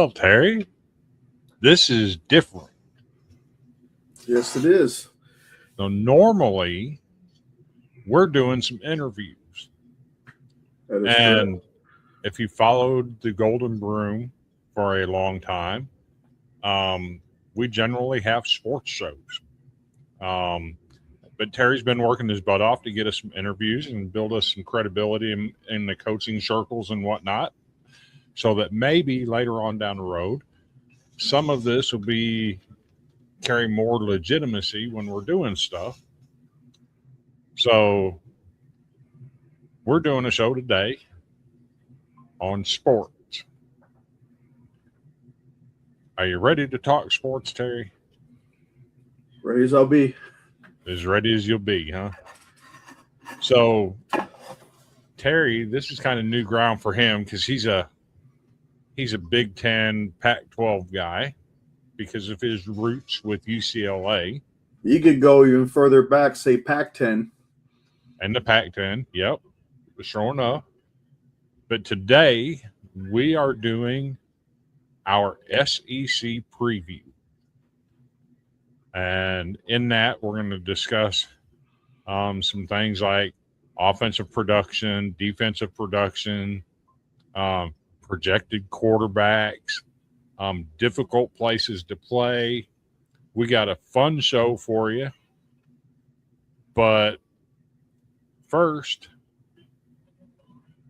Well, Terry, this is different. Yes, it is. So normally we're doing some interviews. That is And correct. if you followed the Golden Broom for a long time, we generally have sports shows. Um, but Terry's been working his butt off to get us some interviews and build us some credibility in the coaching circles and whatnot, so that maybe later on down the road, some of this will be carry more legitimacy when we're doing stuff. So we're doing a show today on sports. Are you ready to talk sports, Terry? Ready as I'll be. As ready as you'll be, huh? So, Terry, this is kind of new ground for him because he's a Big Ten, Pac-12 guy because of his roots with UCLA. You could go even further back, say Pac-10. And the Pac-10, yep, sure enough. But today we are doing our SEC preview. And in that, we're going to discuss some things like offensive production, defensive production, projected quarterbacks, difficult places to play. We got a fun show for you. But first,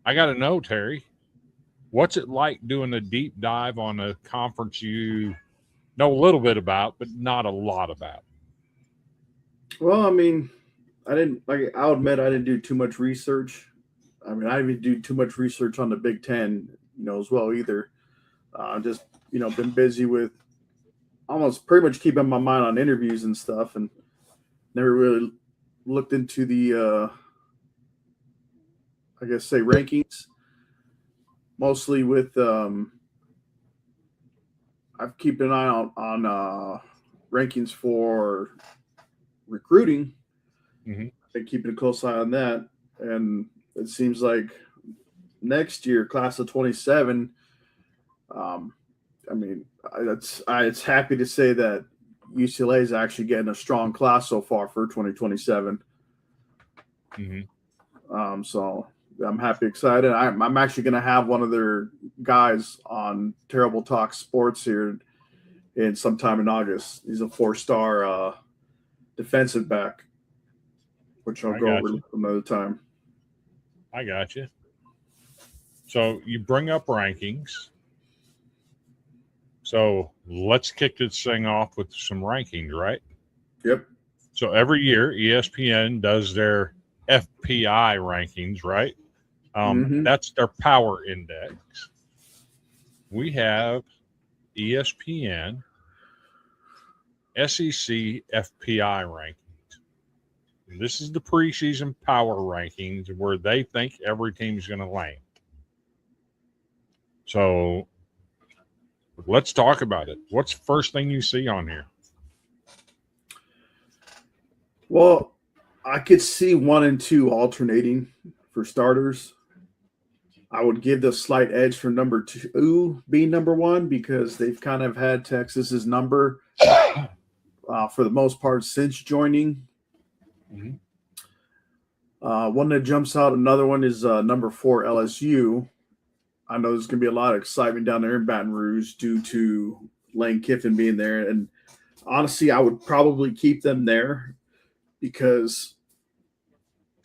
I got to know, Terry, what's it like doing a deep dive on a conference you know a little bit about, but not a lot about? Well, I mean, I'll admit I didn't do too much research. I mean, I didn't do too much research on the Big Ten, as well either. Just, been busy with almost pretty much keeping my mind on interviews and stuff, and never really looked into the, I guess, say rankings. Mostly with, I've kept an eye on rankings for recruiting. Mm-hmm. I've been keeping a close eye on that, and it seems like next year, class of 27. I mean, it's happy to say that UCLA is actually getting a strong class so far for 2027. Mm-hmm. So I'm happy, excited. I'm actually going to have one of their guys on Terrible Talk Sports here in sometime in August. He's a 4-star defensive back, which I'll go over another time. I got you. So you bring up rankings. So let's kick this thing off with some rankings, right? Yep. So every year, ESPN does their FPI rankings, right? That's their power index. We have ESPN SEC FPI rankings. And this is the preseason power rankings where they think every team's going to land. So let's talk about it. What's the first thing you see on here? Well, I could see 1 and 2 alternating for starters. I would give the slight edge for number 2 being number 1 because they've kind of had Texas's number for the most part since joining. Mm-hmm. One that jumps out, another one is number 4 LSU. I know there's going to be a lot of excitement down there in Baton Rouge due to Lane Kiffin being there. And honestly, I would probably keep them there because,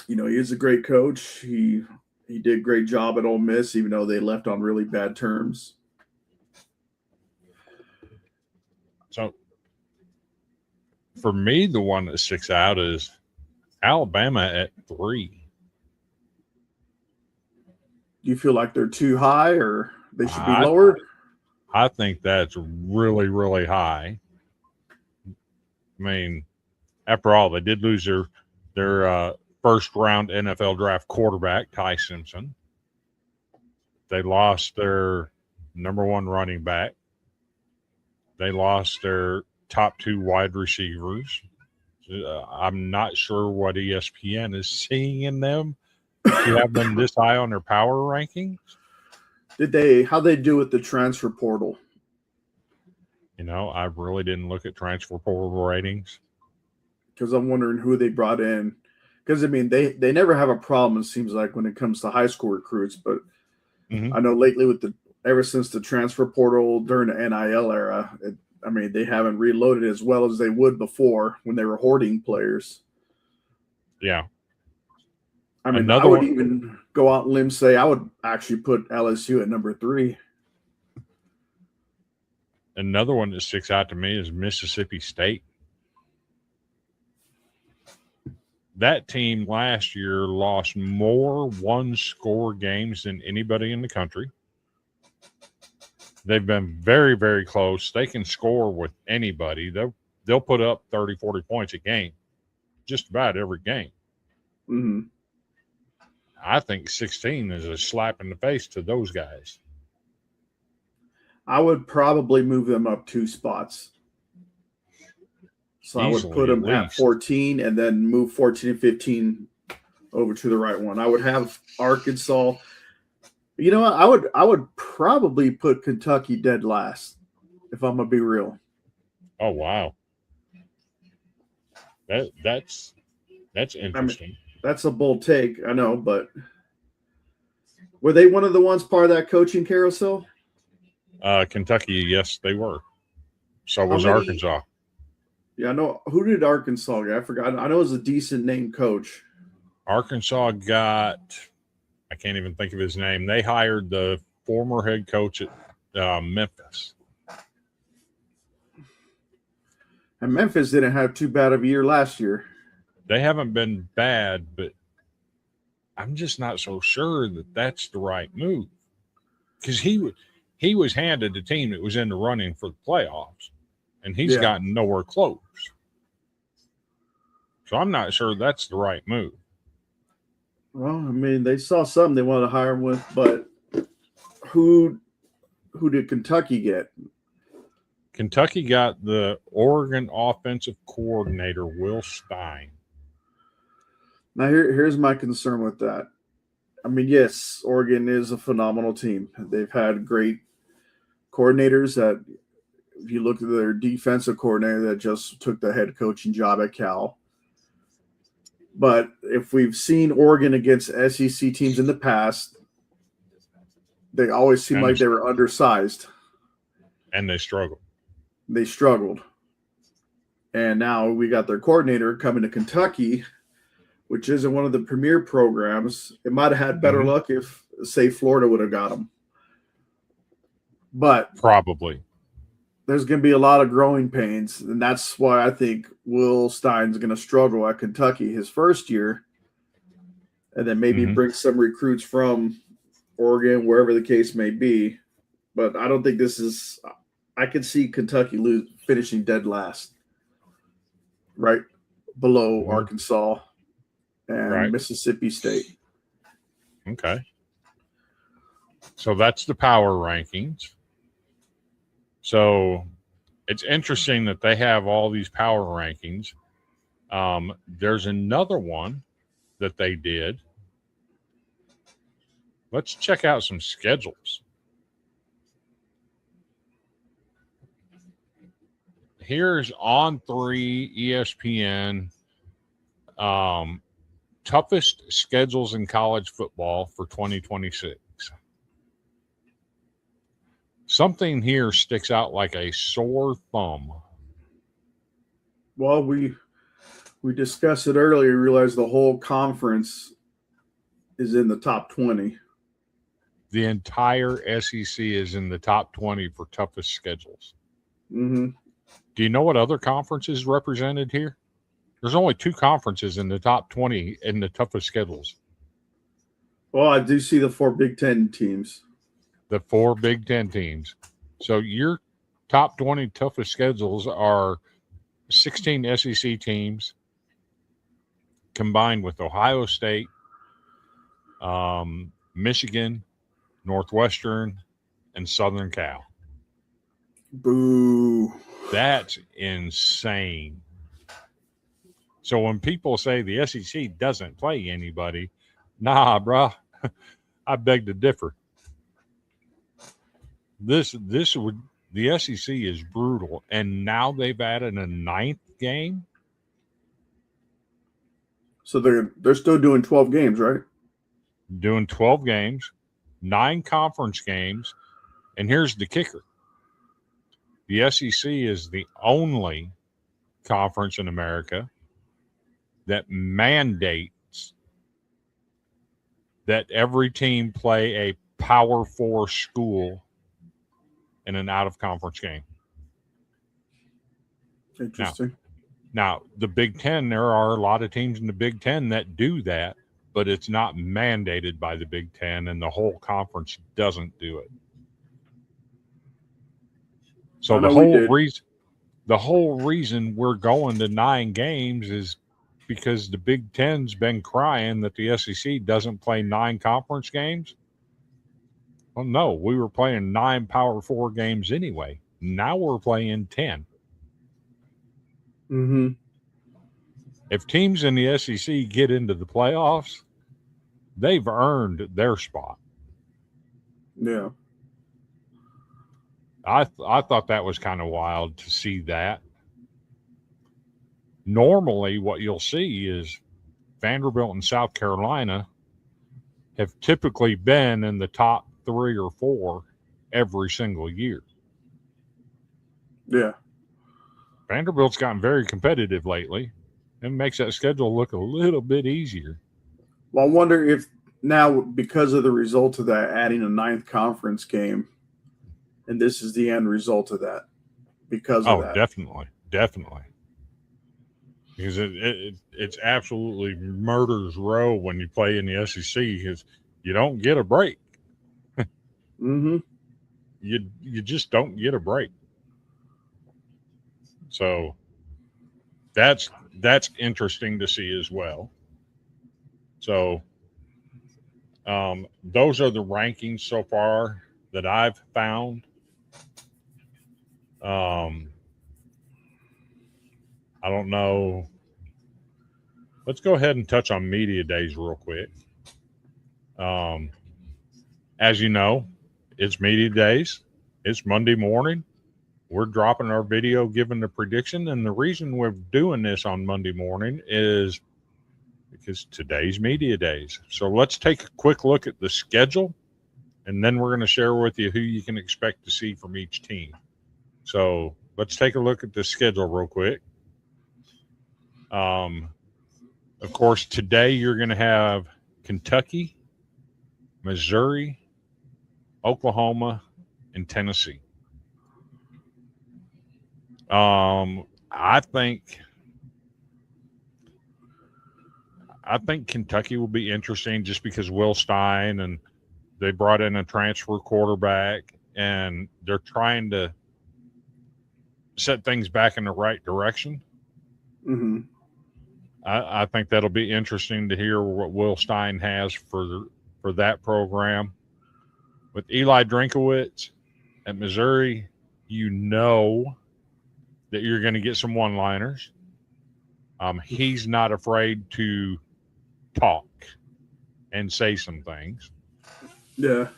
he is a great coach. He did a great job at Ole Miss, even though they left on really bad terms. So for me, the one that sticks out is Alabama at 3. Do you feel like they're too high or they should be lower? I think that's really, really high. I mean, after all, they did lose their first round NFL draft quarterback, Ty Simpson. They lost their number 1 running back. They lost their top 2 wide receivers. I'm not sure what ESPN is seeing in them to have them this high on their power rankings. How'd they do with the transfer portal? I really didn't look at transfer portal ratings. Because I'm wondering who they brought in. Because, I mean, they never have a problem, it seems like, when it comes to high school recruits. But I know lately ever since the transfer portal during the NIL era, they haven't reloaded as well as they would before when they were hoarding players. Yeah. I mean, I would even go out and limb say I would actually put LSU at number 3. Another one that sticks out to me is Mississippi State. That team last year lost more one-score games than anybody in the country. They've been very, very close. They can score with anybody. They'll put up 30, 40 points a game, just about every game. Mm-hmm. I think 16 is a slap in the face to those guys. I would probably move them up 2 spots. So I would put them at 14 and then move 14 and 15 over to the right one. I would have Arkansas. You know what? I would probably put Kentucky dead last, if I'm gonna be real. Oh wow, that's interesting. That's a bold take, I know, but were they one of the ones part of that coaching carousel? Kentucky, yes, they were. So was Arkansas. Yeah, I know. Who did Arkansas get? I forgot. I know it was a decent name coach. Arkansas got, I can't even think of his name. They hired the former head coach at Memphis. And Memphis didn't have too bad of a year last year. They haven't been bad, but I'm just not so sure that that's the right move. Because he was handed a team that was in the running for the playoffs, and he's gotten nowhere close. So I'm not sure that's the right move. Well, I mean, they saw something they wanted to hire him with, but who did Kentucky get? Kentucky got the Oregon offensive coordinator, Will Stein. Now, here's my concern with that. I mean, yes, Oregon is a phenomenal team. They've had great coordinators that, if you look at their defensive coordinator that just took the head coaching job at Cal. But if we've seen Oregon against SEC teams in the past, they always seem like they were undersized. And they struggled. And now we got their coordinator coming to Kentucky, which isn't one of the premier programs. It might have had better luck if, say, Florida would have got them. But probably there's going to be a lot of growing pains, and that's why I think Will Stein's going to struggle at Kentucky his first year, and then maybe bring some recruits from Oregon, wherever the case may be. But I don't think this is – I could see Kentucky finishing dead last, right below Arkansas and Mississippi State. Okay. So that's the power rankings. So it's interesting that they have all these power rankings. There's another one that they did. Let's check out some schedules. Here's On3 ESPN. Toughest schedules in college football for 2026. Something here sticks out like a sore thumb. Well, we discussed it earlier. Realized the whole conference is in the top 20. The entire SEC is in the top 20 for toughest schedules. Mm-hmm. Do you know what other conference is represented here? There's only 2 conferences in the top 20 in the toughest schedules. Well, I do see the 4 Big Ten teams. The 4 Big Ten teams. So your top 20 toughest schedules are 16 SEC teams combined with Ohio State, Michigan, Northwestern, and Southern Cal. Boo. That's insane. So when people say the SEC doesn't play anybody, nah, bro, I beg to differ. This would The SEC is brutal, and now they've added a 9th game. So they're still doing 12 games, right? Doing 12 games, 9 conference games, and here's the kicker. The SEC is the only conference in America that mandates that every team play a Power 4 school in an out-of-conference game. Interesting. Now, the Big Ten, there are a lot of teams in the Big Ten that do that, but it's not mandated by the Big Ten, and the whole conference doesn't do it. So the whole reason we're going to 9 games is because the Big Ten's been crying that the SEC doesn't play 9 conference games. Well, no, we were playing 9 Power 4 games anyway. Now we're playing 10. Mm-hmm. If teams in the SEC get into the playoffs, they've earned their spot. Yeah. I thought that was kind of wild to see that. Normally, what you'll see is Vanderbilt and South Carolina have typically been in the top 3 or 4 every single year. Yeah. Vanderbilt's gotten very competitive lately and makes that schedule look a little bit easier. Well, I wonder if now, because of the result of that, adding a 9th conference game, and this is the end result of that, because of that. Definitely. Because it's absolutely murder's row when you play in the SEC because you don't get a break. Mm-hmm. You just don't get a break. So that's interesting to see as well. So those are the rankings so far that I've found. I don't know. Let's go ahead and touch on media days real quick. As you know, it's media days. It's Monday morning. We're dropping our video giving the prediction. And the reason we're doing this on Monday morning is because today's media days. So let's take a quick look at the schedule, and then we're going to share with you who you can expect to see from each team. So let's take a look at the schedule real quick. Of course, today you're going to have Kentucky, Missouri, Oklahoma, and Tennessee. I think Kentucky will be interesting just because Will Stein, and they brought in a transfer quarterback, and they're trying to set things back in the right direction. Mm-hmm. I think that'll be interesting to hear what Will Stein has for that program. With Eli Drinkowitz at Missouri, you know that you're going to get some one-liners. He's not afraid to talk and say some things. Yeah.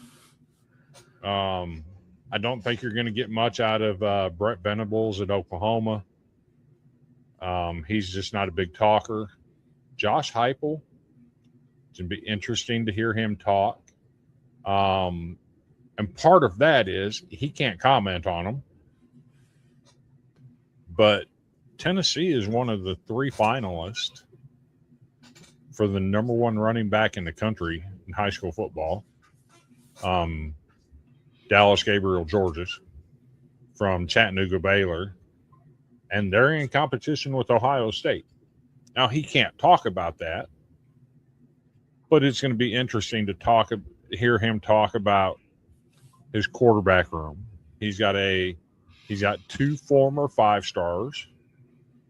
I don't think you're going to get much out of Brett Venables at Oklahoma. He's just not a big talker. Josh Heupel, it's going to be interesting to hear him talk. And part of that is he can't comment on them. But Tennessee is one of the 3 finalists for the number 1 running back in the country in high school football. Dallas Gabriel Georges from Chattanooga Baylor. And they're in competition with Ohio State. Now, he can't talk about that, but it's going to be interesting to hear him talk about his quarterback room. He's got 2 former 5-stars,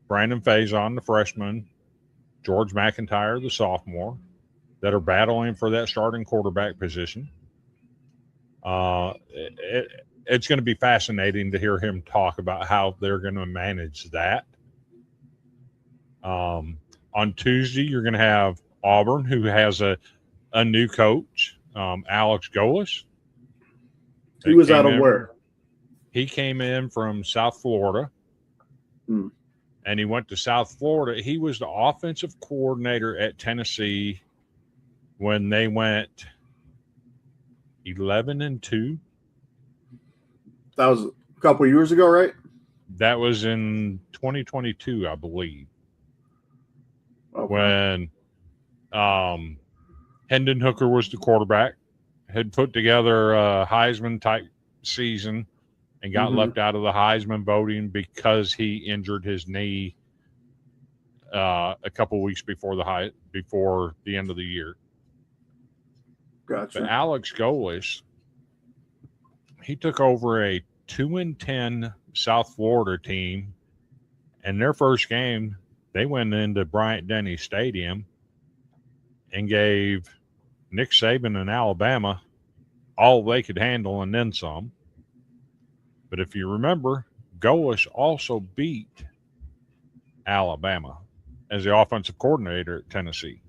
Brandon Faison, the freshman, George McIntyre, the sophomore, that are battling for that starting quarterback position. It's going to be fascinating to hear him talk about how they're going to manage that. On Tuesday, you're going to have Auburn, who has a new coach, Alex Golis. He was out of where? He came in from South Florida, and he went to South Florida. He was the offensive coordinator at Tennessee when they went 11-2. That was a couple years ago, right? That was in 2022, I believe. Okay. When Hendon Hooker was the quarterback, had put together a Heisman-type season and got left out of the Heisman voting because he injured his knee a couple weeks before the end of the year. Gotcha. But Alex Golesh, he took over a 2-10 South Florida team, and their first game, they went into Bryant-Denny Stadium and gave Nick Saban and Alabama all they could handle and then some. But if you remember, Golesh also beat Alabama as the offensive coordinator at Tennessee.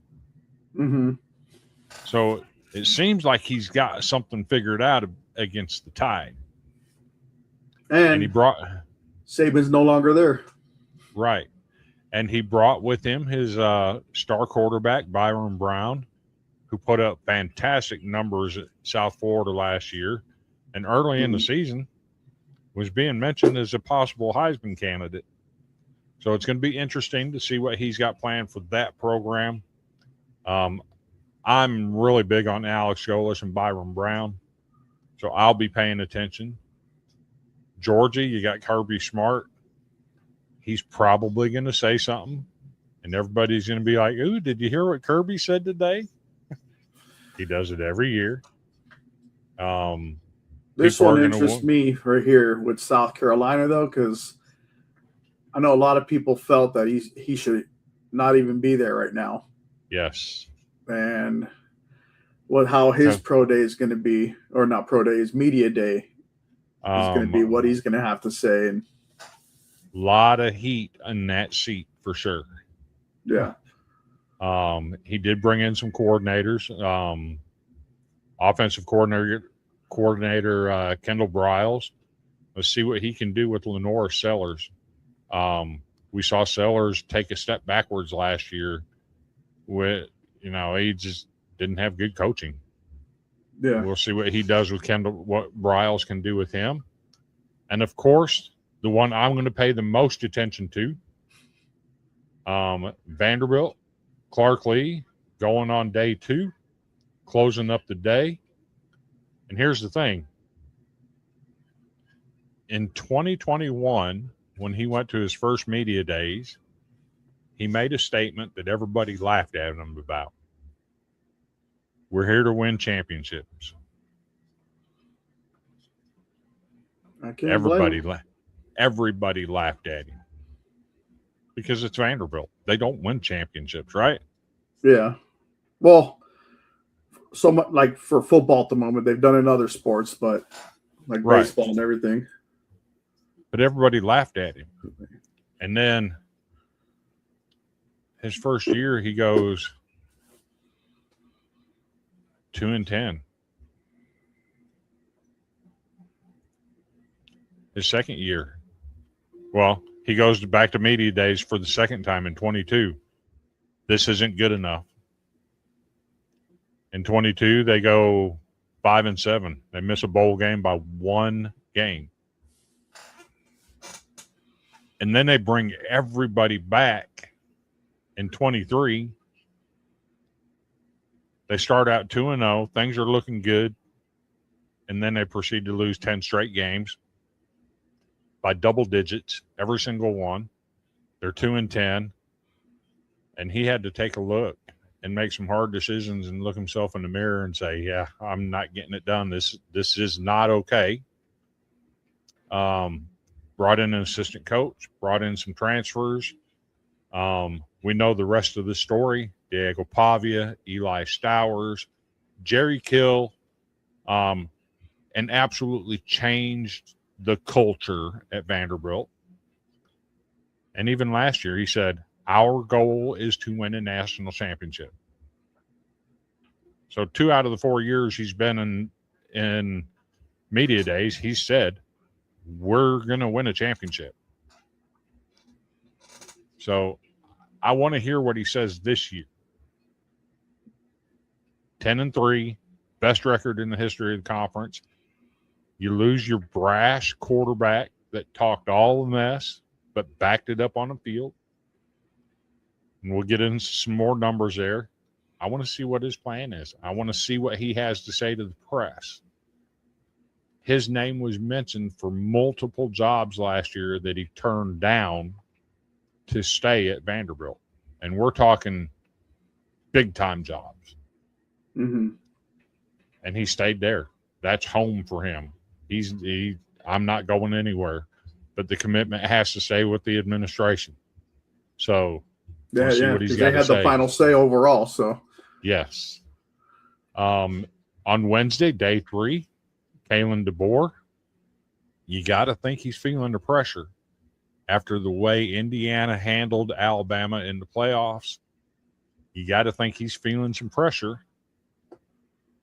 So it seems like he's got something figured out against the Tide. And he brought Saban's no longer there. Right. And he brought with him his star quarterback, Byron Brown, who put up fantastic numbers at South Florida last year. And early in the season was being mentioned as a possible Heisman candidate. So it's going to be interesting to see what he's got planned for that program. I'm really big on Alex Golesh and Byron Brown, so I'll be paying attention. Georgia, you got Kirby Smart. He's probably going to say something, and everybody's going to be like, ooh, did you hear what Kirby said today? He does it every year. This one interests me right here with South Carolina, though, because I know a lot of people felt that he should not even be there right now. Yes. And how his pro day is going to be, or not pro day, his media day is going to be, what he's going to have to say. And a lot of heat in that seat for sure. Yeah. He did bring in some coordinators. Offensive coordinator Kendall Briles. Let's see what he can do with Lenore Sellers. We saw Sellers take a step backwards last year. He just didn't have good coaching. Yeah. We'll see what he does with Kendall, what Briles can do with him. And, of course, the one I'm going to pay the most attention to, Vanderbilt, Clark Lee, going on day 2, closing up the day. And here's the thing. In 2021, when he went to his first media days, he made a statement that everybody laughed at him about. We're here to win championships. Everybody laughed at him because it's Vanderbilt. They don't win championships, right? Yeah. Well, so much like for football at the moment, they've done in other sports, but like baseball and everything. But everybody laughed at him. And then his first year, he goes 2-10. His second year, he goes back to media days for the second time in 22. This isn't good enough. In 22, they go 5-7. They miss a bowl game by 1 game. And then they bring everybody back in 23. They start out 2-0. Things are looking good. And then they proceed to lose 10 straight games by double digits, every single one. They're 2-10. And he had to take a look and make some hard decisions and look himself in the mirror and say, yeah, I'm not getting it done. This is not okay. Brought in an assistant coach, brought in some transfers. We know the rest of the story. Diego Pavia, Eli Stowers, Jerry Kill, and absolutely changed the culture at Vanderbilt. And even last year, he said, our goal is to win a national championship. So 2 out of the 4 years he's been in media days, he said, we're going to win a championship. So I want to hear what he says this year. 10-3, best record in the history of the conference. You lose your brash quarterback that talked all the mess, but backed it up on the field. And we'll get into some more numbers there. I want to see what his plan is. I want to see what he has to say to the press. His name was mentioned for multiple jobs last year that he turned down to stay at Vanderbilt. And we're talking big-time jobs. Mm-hmm. And he stayed there. That's home for him. I'm not going anywhere. But the commitment has to stay with the administration. So yeah, because they had the final say overall. So yes. On Wednesday, day 3, Kalen DeBoer, you got to think he's feeling the pressure after the way Indiana handled Alabama in the playoffs. You got to think he's feeling some pressure.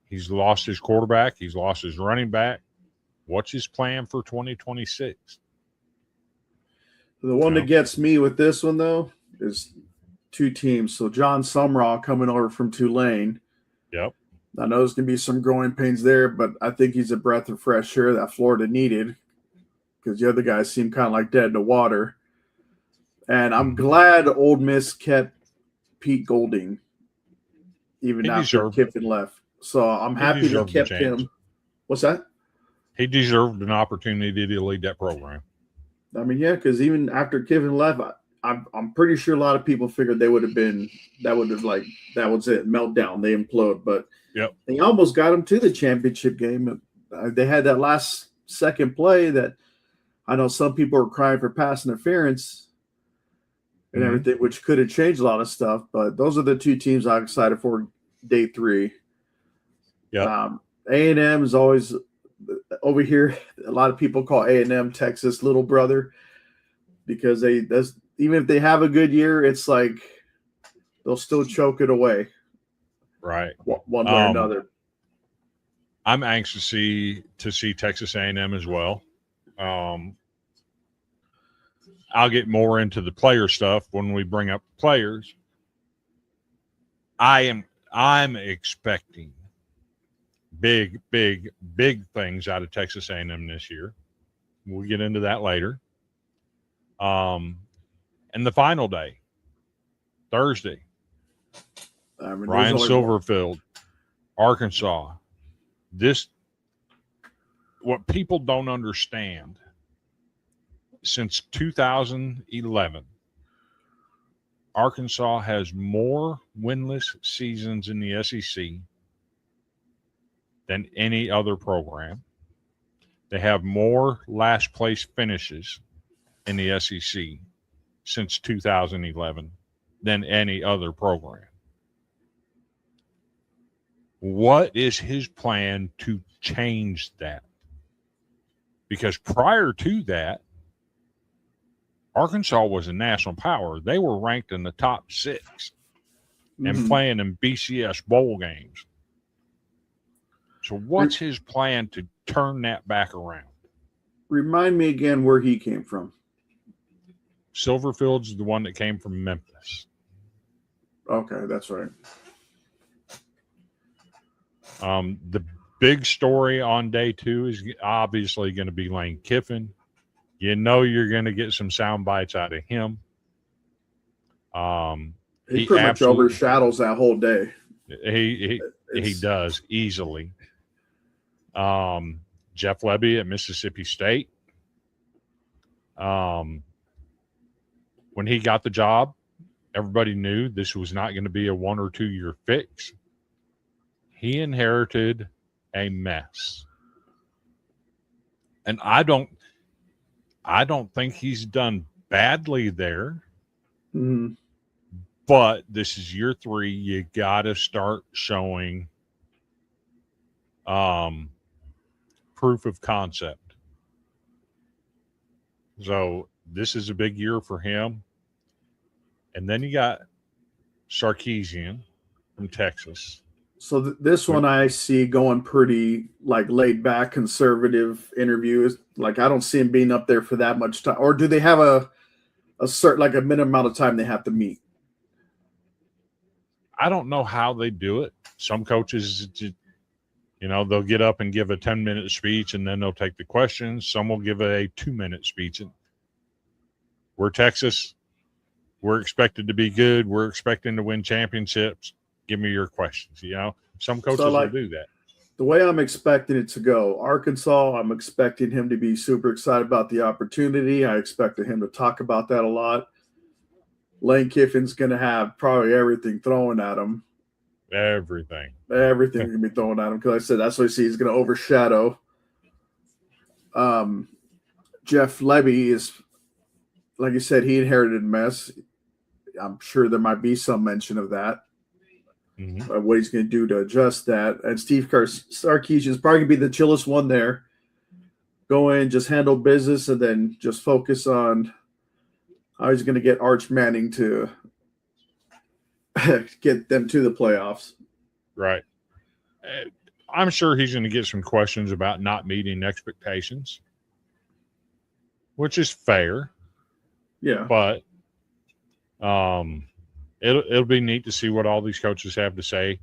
He's lost his quarterback. He's lost his running back. What's his plan for 2026? The one that gets me with this one, though, is 2 teams. So John Sumrall coming over from Tulane. Yep. I know there's going to be some growing pains there, but I think he's a breath of fresh air that Florida needed because the other guys seem kind of like dead in the water. And I'm glad Ole Miss kept Pete Golding even after Kiffin left. So I'm happy they kept him. What's that? He deserved an opportunity to lead that program. I mean, yeah, because even after Kiffin left, I'm pretty sure a lot of people figured that was it, meltdown, they implode. But yep, they almost got him to the championship game. They had that last second play that I know some people were crying for pass interference and everything, which could have changed a lot of stuff. But those are the 2 teams I'm excited for day 3. Yeah, A&M is always over here. A lot of people call A&M Texas little brother because even if they have a good year, it's like they'll still choke it away. Right. One way or another. I'm anxious to see Texas A&M as well. I'll get more into the player stuff when we bring up players. I'm expecting big things out of Texas A&M this year. We'll get into that later. And the final day, Thursday, Ryan Silverfield, Arkansas. What people don't understand, since 2011, Arkansas has more winless seasons in the SEC than any other program. They have more last place finishes in the SEC since 2011 than any other program. What is his plan to change that? Because prior to that, Arkansas was a national power. They were ranked in the top 6 and playing in BCS bowl games. So what's his plan to turn that back around? Remind me again where he came from. Silverfield's the one that came from Memphis. Okay, that's right. The big story on day 2 is obviously going to be Lane Kiffin. You know you're going to get some sound bites out of him. He pretty much overshadows that whole day. He does easily. Jeff Lebby at Mississippi State. When he got the job, everybody knew this was not going to be a 1 or 2 year fix. He inherited a mess. And I don't think he's done badly there. Mm-hmm. But this is year 3. You got to start showing proof of concept. So this is a big year for him. And then you got Sarkisian from Texas. So this one I see going pretty like laid back, conservative interviews. Like I don't see him being up there for that much time. Or do they have a certain like a minimum amount of time they have to meet? I don't know how they do it. Some coaches, they'll get up and give a 10-minute speech and then they'll take the questions. Some will give a 2-minute speech. And we're Texas. We're expected to be good. We're expecting to win championships. Give me your questions. Some coaches will do that. The way I'm expecting it to go, Arkansas, I'm expecting him to be super excited about the opportunity. I expected him to talk about that a lot. Lane Kiffin's going to have probably everything thrown at him. Everything going to be thrown at him because I said that's what I see. He's going to overshadow. Jeff Levy is, like you said, he inherited a mess. I'm sure there might be some mention of that. Mm-hmm. What he's going to do to adjust that. And Steve Sarkisian is probably going to be the chillest one there. Go in, just handle business, and then just focus on how he's going to get Arch Manning to get them to the playoffs. Right. I'm sure he's going to get some questions about not meeting expectations, which is fair. Yeah. But it'll be neat to see what all these coaches have to say.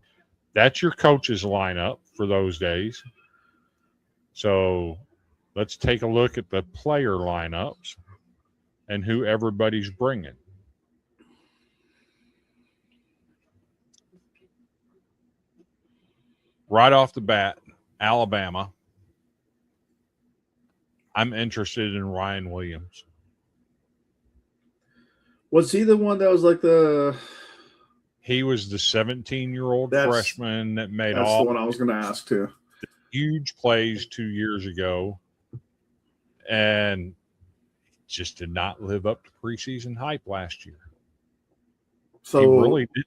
That's your coaches lineup for those days. So let's take a look at the player lineups and who everybody's bringing. Right off the bat, Alabama. I'm interested in Ryan Williams. Was he the one that was like He was the 17-year-old freshman that made all the one I was going to ask too. Huge plays 2 years ago, and just did not live up to preseason hype last year. So he really did.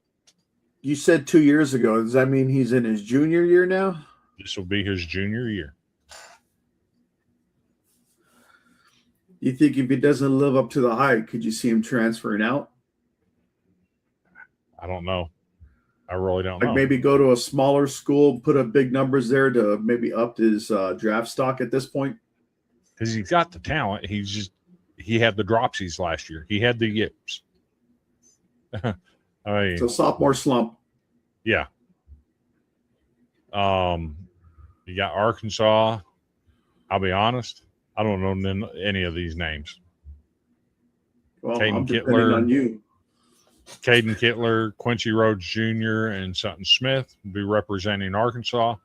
You said 2 years ago. Does that mean he's in his junior year now? This will be his junior year. You think if he doesn't live up to the hype, could you see him transferring out? I don't know. I really don't know. Maybe go to a smaller school, put up big numbers there to maybe up his draft stock at this point? Because he's got the talent. He had the dropsies last year. He had the yips. So sophomore slump. Yeah. You got Arkansas. I'll be honest. I don't know any of these names. Well, I'm depending on you. Caden Kittler, Quincy Rhodes Jr., and Sutton Smith will be representing Arkansas.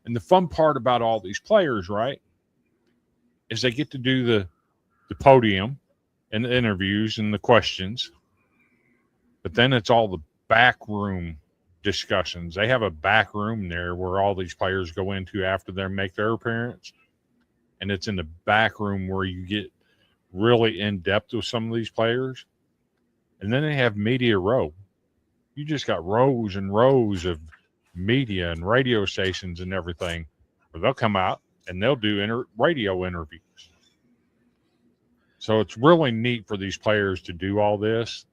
And the fun part about all these players, right, is they get to do the podium and the interviews and the questions. But then it's all the backroom discussions. They have a back room there where all these players go into after they make their appearance. And it's in the back room where you get really in depth with some of these players. And then they have media row. You just got rows and rows of media and radio stations and everything where they'll come out and they'll do radio interviews. So it's really neat for these players to do all this.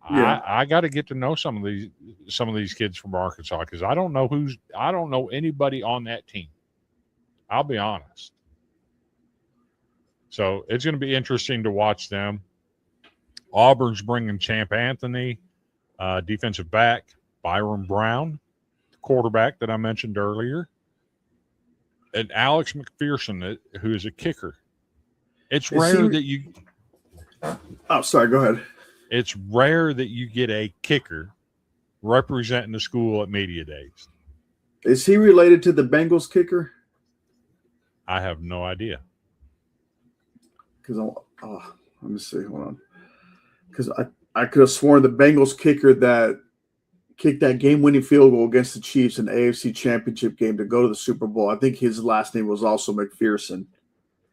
Yeah. I got to get to know some of these kids from Arkansas because I don't know anybody on that team. I'll be honest. So it's going to be interesting to watch them. Auburn's bringing Champ Anthony, defensive back, Byron Brown, quarterback that I mentioned earlier, and Alex McPherson, who is a kicker. It's rare that you – Oh, sorry, go ahead. It's rare that you get a kicker representing the school at media days. Is he related to the Bengals kicker? I have no idea. Because let me see. Hold on. Because I could have sworn the Bengals kicker that kicked that game-winning field goal against the Chiefs in the AFC Championship game to go to the Super Bowl. I think his last name was also McPherson.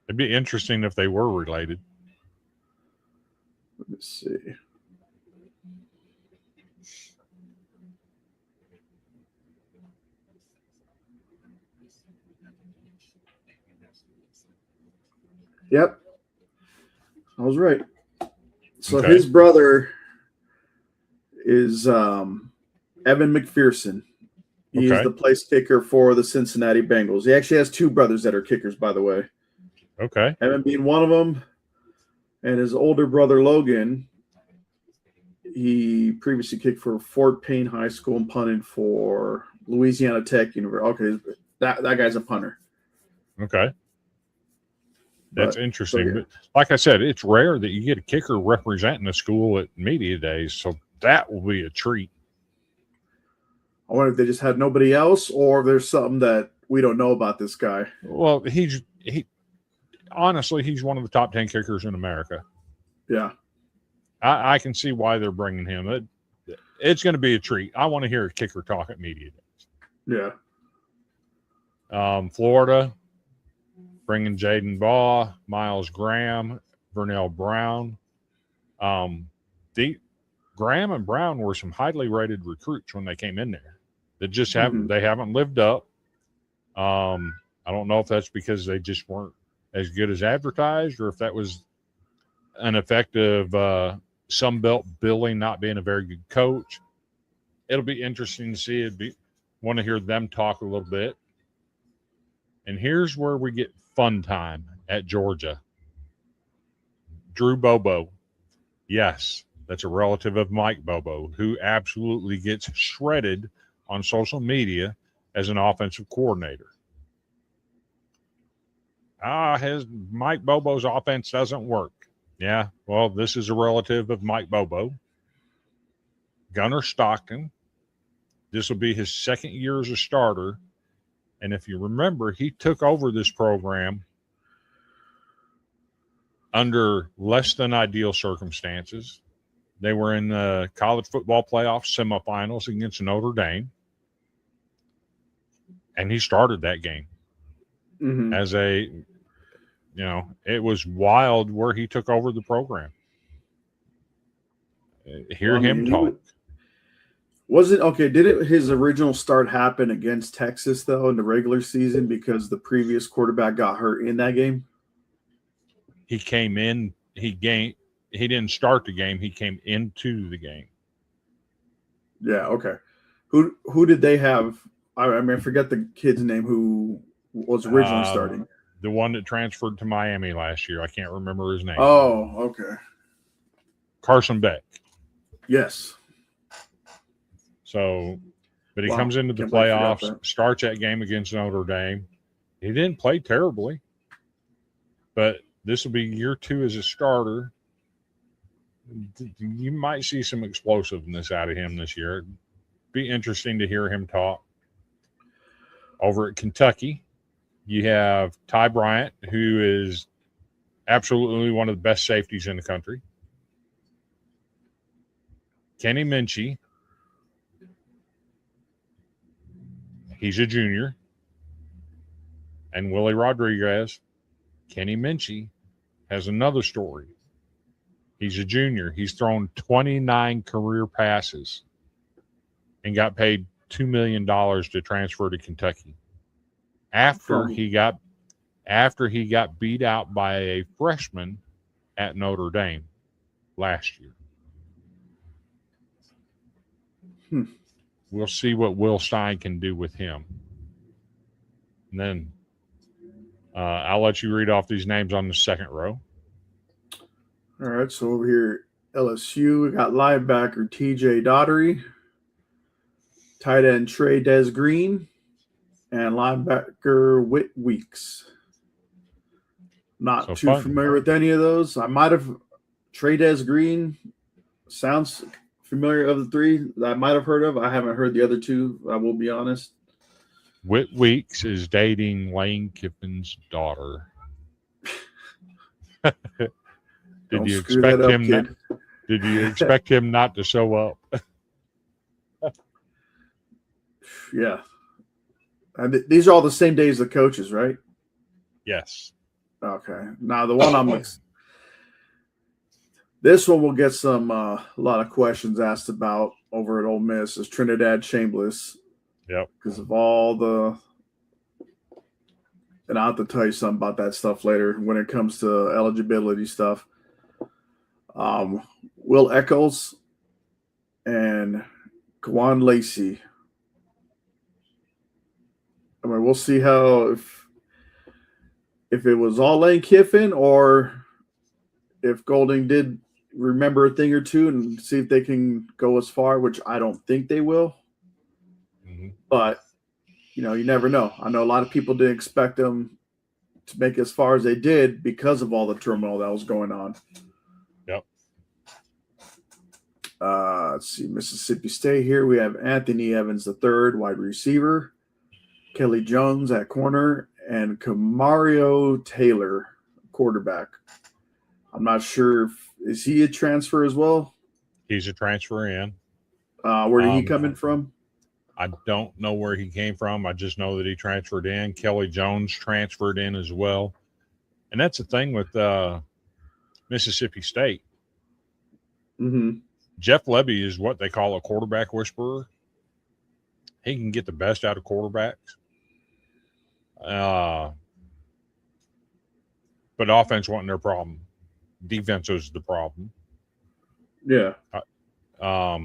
It'd be interesting if they were related. Let me see. Yep. I was right. So his brother is Evan McPherson. He is the place kicker for the Cincinnati Bengals. He actually has two brothers that are kickers, by the way. Okay. Evan being one of them, and his older brother Logan. He previously kicked for Fort Payne High School and punted for Louisiana Tech University. Okay, that guy's a punter. Okay. That's interesting. So, yeah. But like I said, it's rare that you get a kicker representing a school at media days, so that will be a treat. I wonder if they just had nobody else, or if there's something that we don't know about this guy. Well, honestly, he's one of the top 10 kickers in America. Yeah. I can see why they're bringing him. It's going to be a treat. I want to hear a kicker talk at media days. Yeah. Florida, bringing Jaden Baugh, Miles Graham, Vernell Brown. Graham and Brown were some highly rated recruits when they came in there. They just haven't lived up. I don't know if that's because they just weren't as good as advertised, or if that was an effect of Sunbelt Billy not being a very good coach. It'll be interesting to see. Want to hear them talk a little bit. And here's where we get fun time at Georgia. Drew Bobo. Yes, that's a relative of Mike Bobo, who absolutely gets shredded on social media as an offensive coordinator. Mike Bobo's offense doesn't work. Yeah, well, this is a relative of Mike Bobo. Gunnar Stockton. This will be his second year as a starter. And if you remember, he took over this program under less than ideal circumstances. They were in the college football playoff semifinals against Notre Dame. And he started that game as it was wild where he took over the program. Hear him talk. Did his original start happen against Texas, though, in the regular season because the previous quarterback got hurt in that game? He came in, he didn't start the game, he came into the game. Yeah, okay. Who did they have? I forget the kid's name who was originally starting. The one that transferred to Miami last year. I can't remember his name. Oh, okay. Carson Beck. Yes. So, but he comes into the playoffs, starts that game against Notre Dame. He didn't play terribly, but this will be year 2 as a starter. You might see some explosiveness out of him this year. It'd be interesting to hear him talk. Over at Kentucky, you have Ty Bryant, who is absolutely one of the best safeties in the country. Kenny Minchie. He's a junior. And Willie Rodriguez. Kenny Minchie has another story. He's a junior. He's thrown 29 career passes and got paid $2 million to transfer to Kentucky. After he got beat out by a freshman at Notre Dame last year. We'll see what Will Stein can do with him. And then I'll let you read off these names on the second row. All right, so over here, LSU, we got linebacker TJ Daugherty, tight end Trey Des Green, and linebacker Whit Weeks. Not too familiar with any of those. I might have Trey Des Green sounds familiar of the three that I might have heard of. I haven't heard the other two, I will be honest. Whit Weeks is dating Lane Kiffin's daughter. Did you expect him not to show up? Yeah. These are all the same days the coaches, right? Yes. Okay. Now the one this one will get some a lot of questions asked about over at Ole Miss is Trinidad Chambliss. Yep. Because of all the, and I'll have to tell you something about that stuff later when it comes to eligibility stuff. Will Eccles and Kwan Lacey I mean, we'll see how if it was all Lane Kiffin or if Golding did remember a thing or two and see if they can go as far, which I don't think they will. Mm-hmm. But, you never know. I know a lot of people didn't expect them to make as far as they did because of all the turmoil that was going on. Yep. Let's see, Mississippi State here. We have Anthony Evans III, wide receiver, Kelly Jones at corner, and Kamario Taylor, quarterback. I'm not sure is he a transfer as well? He's a transfer in. Where did he come in from? I don't know where he came from. I just know that he transferred in. Kelly Jones transferred in as well. And that's the thing with Mississippi State. Mm-hmm. Jeff Levy is what they call a quarterback whisperer. He can get the best out of quarterbacks. But offense wasn't their problem. Defense was the problem. Yeah. I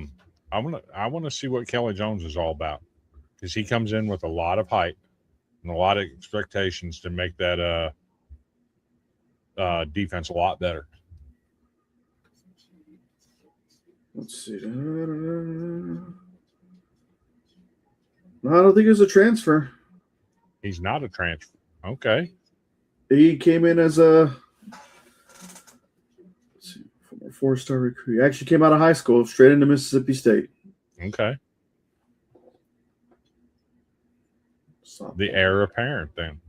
want to see what Kelly Jones is all about, because he comes in with a lot of hype and a lot of expectations to make that defense a lot better. Let's see. No, I don't think it's a transfer. He's not a transfer. Okay. He came in as a 4-star recruit. He actually came out of high school straight into Mississippi State. Okay. The heir apparent then.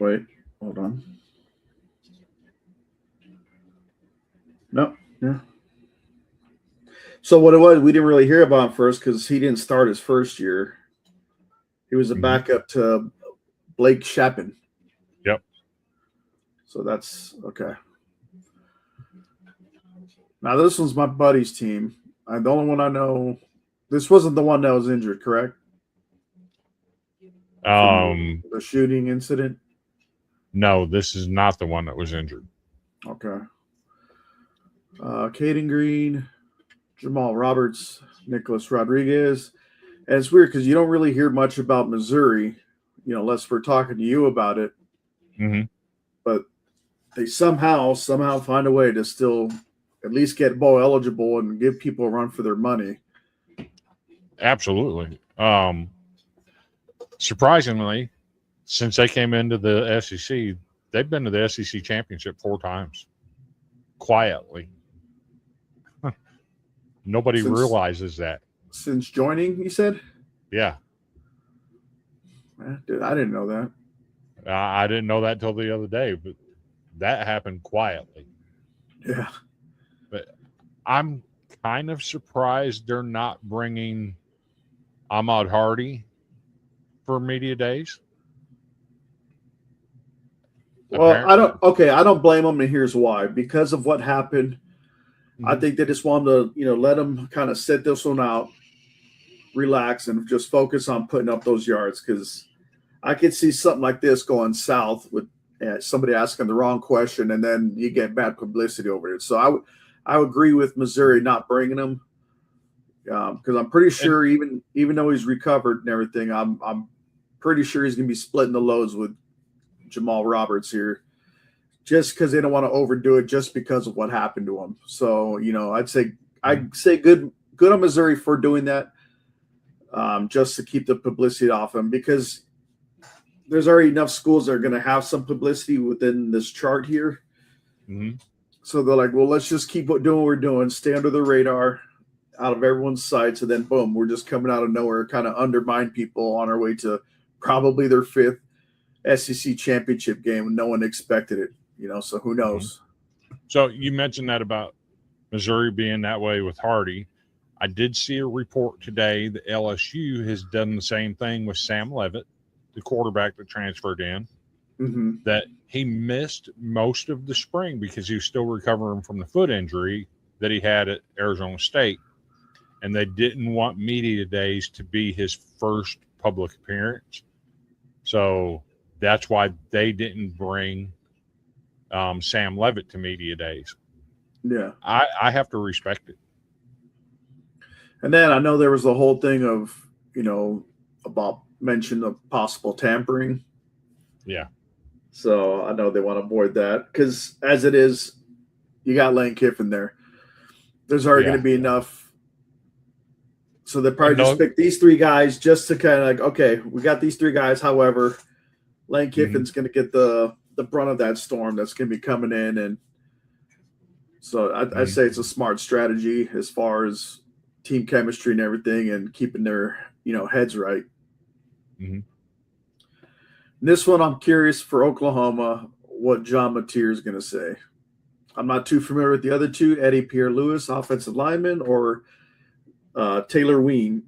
Wait, hold on. No, yeah. So what it was, we didn't really hear about him first because he didn't start his first year. He was a backup to Blake Shapen. Yep. So that's okay. Now this one's my buddy's team. The only one I know. This wasn't the one that was injured, correct? The shooting incident. No, this is not the one that was injured. Okay. Caden Green, Jamal Roberts, Nicholas Rodriguez. And it's weird because you don't really hear much about Missouri, unless we're talking to you about it. Mm-hmm. But they somehow find a way to still at least get bowl eligible and give people a run for their money. Absolutely. Surprisingly, since they came into the SEC, they've been to the SEC championship 4 times. Quietly. Nobody realizes that. Since joining, you said? Yeah. Dude, I didn't know that. I didn't know that till the other day, but that happened quietly. Yeah. But I'm kind of surprised they're not bringing Ahmad Hardy for media days. Well, apparently. I don't blame them, and here's why. Because of what happened, I think they just wanted to, let them kind of sit this one out, relax, and just focus on putting up those yards. Because I could see something like this going south with somebody asking the wrong question, and then you get bad publicity over it. So I would agree with Missouri not bringing him, because I'm pretty sure even though he's recovered and everything, I'm pretty sure he's going to be splitting the loads with Jamal Roberts here, just because they don't want to overdo it just because of what happened to him. So, I'd say good on Missouri for doing that, just to keep the publicity off him, because there's already enough schools that are going to have some publicity within this chart here. Mm-hmm. So they're like, well, let's just keep doing what we're doing, stay under the radar, out of everyone's sights, and then boom, we're just coming out of nowhere, kind of undermine people on our way to probably their 5th SEC championship game, and no one expected it, so who knows? So you mentioned that about Missouri being that way with Hardy. I did see a report today that LSU has done the same thing with Sam Leavitt, the quarterback that transferred in, that he missed most of the spring because he was still recovering from the foot injury that he had at Arizona State. And they didn't want media days to be his first public appearance. So that's why they didn't bring Sam Leavitt to media days. Yeah. I have to respect it. And then I know there was the whole thing of, about mention of possible tampering. Yeah. So I know they want to avoid that because as it is, you got Lane Kiffin there. There's already going to be enough. So they probably just pick these three guys just to kind of like, okay, we got these three guys. However, Lane Kiffin's going to get the brunt of that storm that's going to be coming in. And so I say it's a smart strategy as far as team chemistry and everything and keeping their, heads right. Mm-hmm. This one, I'm curious for Oklahoma what John Mateer is going to say. I'm not too familiar with the other two, Eddie Pierre-Louis, offensive lineman, or Taylor Ween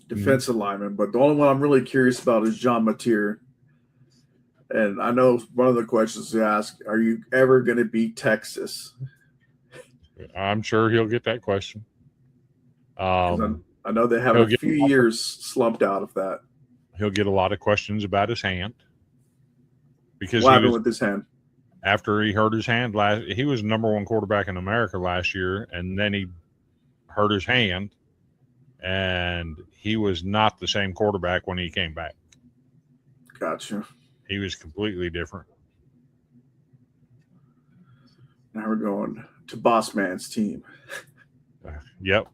defensive lineman. But the only one I'm really curious about is John Mateer. And I know one of the questions to ask, are you ever going to beat Texas? I'm sure he'll get that question. I know they have a few years slumped out of that. He'll get a lot of questions about his hand. Because what happened with his hand? After he hurt his hand he was the number one quarterback in America last year, and then he hurt his hand, and he was not the same quarterback when he came back. Gotcha. He was completely different. Now we're going to Boss Man's team. Yep.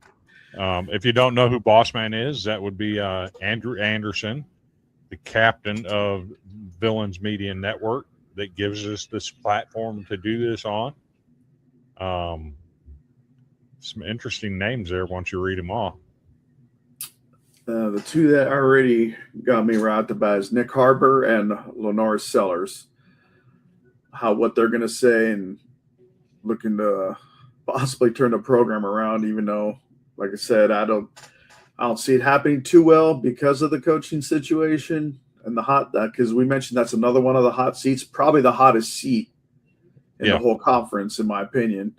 If you don't know who Boss Man is, that would be Andrew Anderson, the captain of Villains Media Network that gives us this platform to do this on. Some interesting names there once you read them off. The two that already got me right off the bat is Nick Harbor and Lenore Sellers. What they're going to say and looking to possibly turn the program around, even though, like I said, I don't see it happening too well because of the coaching situation and because we mentioned that's another one of the hot seats, probably the hottest seat in the whole conference, in my opinion.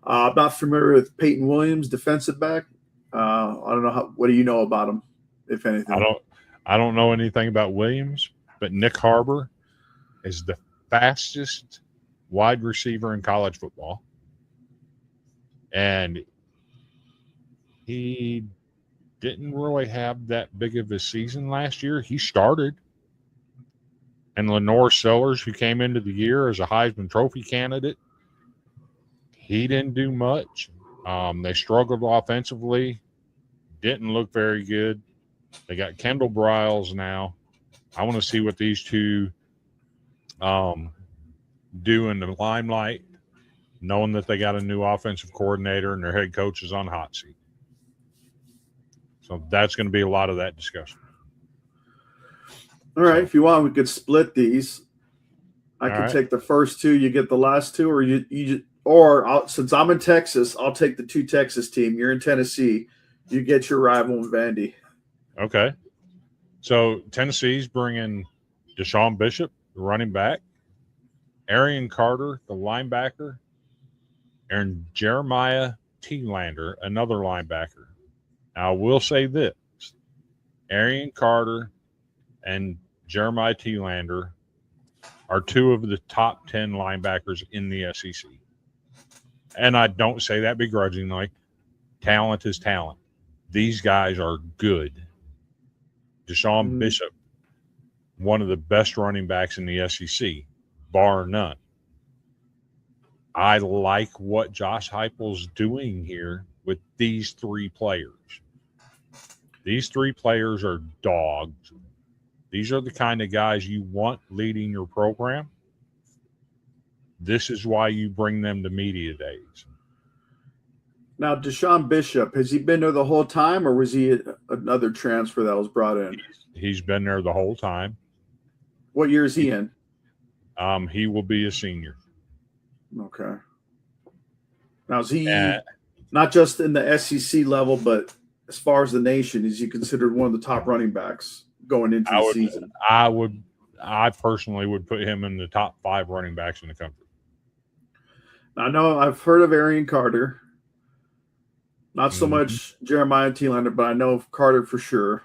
I'm not familiar with Peyton Williams, defensive back. I don't know what do you know about him, if anything? I don't know anything about Williams, but Nick Harbor is the fastest wide receiver in college football. And he didn't really have that big of a season last year. He started. And Lenore Sellers, who came into the year as a Heisman Trophy candidate, he didn't do much. They struggled offensively, didn't look very good. They got Kendall Briles now. I want to see what these two do in the limelight, knowing that they got a new offensive coordinator and their head coach is on hot seat. So that's going to be a lot of that discussion. All right. If you want, we could split these. I can take the first two. You get the last two, or since I'm in Texas, I'll take the two Texas team. You're in Tennessee. You get your rival in Vandy. Okay. So Tennessee's bringing Deshaun Bishop, the running back, Arian Carter, the linebacker, and Jeremiah Thielander, another linebacker. Now, I will say this. Arian Carter and Jeremiah Thielander are two of the top 10 linebackers in the SEC. And I don't say that begrudgingly. Talent is talent. These guys are good. Deshaun Bishop, one of the best running backs in the SEC, bar none. I like what Josh Heupel's doing here with these three players. These three players are dogs. These are the kind of guys you want leading your program. This is why you bring them to media days. Now, Deshaun Bishop, has he been there the whole time, or was he another transfer that was brought in? He's been there the whole time. What year is he in? He will be a senior. Okay. Now, is he not just in the SEC level, but as far as the nation, is he considered one of the top running backs going into the season? I personally would put him in the top 5 running backs in the country. I know I've heard of Arian Carter. Not so much Jeremiah Thielander, but I know of Carter for sure.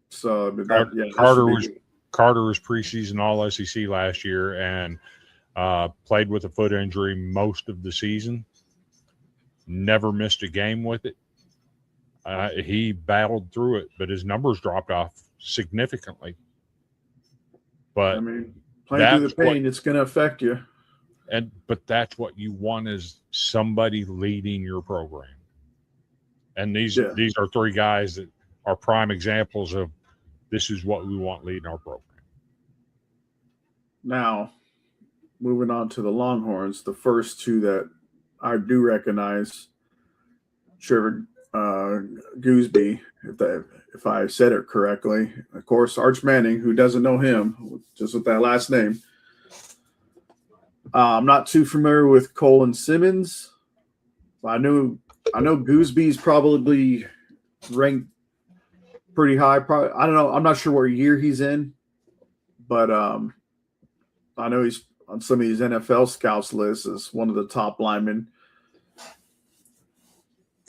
So Carter was preseason All SEC last year and played with a foot injury most of the season. never missed a game with it. He battled through it, but his numbers dropped off significantly. But I mean, playing through the pain, it's going to affect you. But that's what you want, is somebody leading your program. And these are three guys that are prime examples of this is what we want leading our program. Now, moving on to the Longhorns, the first two that I do recognize, Trevor Gooseby, if I said it correctly. Of course, Arch Manning, who doesn't know him, just with that last name. I'm not too familiar with Colin Simmons. I know Gooseby's probably ranked pretty high. Probably, I don't know. I'm not sure what year he's in, but I know he's on some of these NFL scouts lists as one of the top linemen.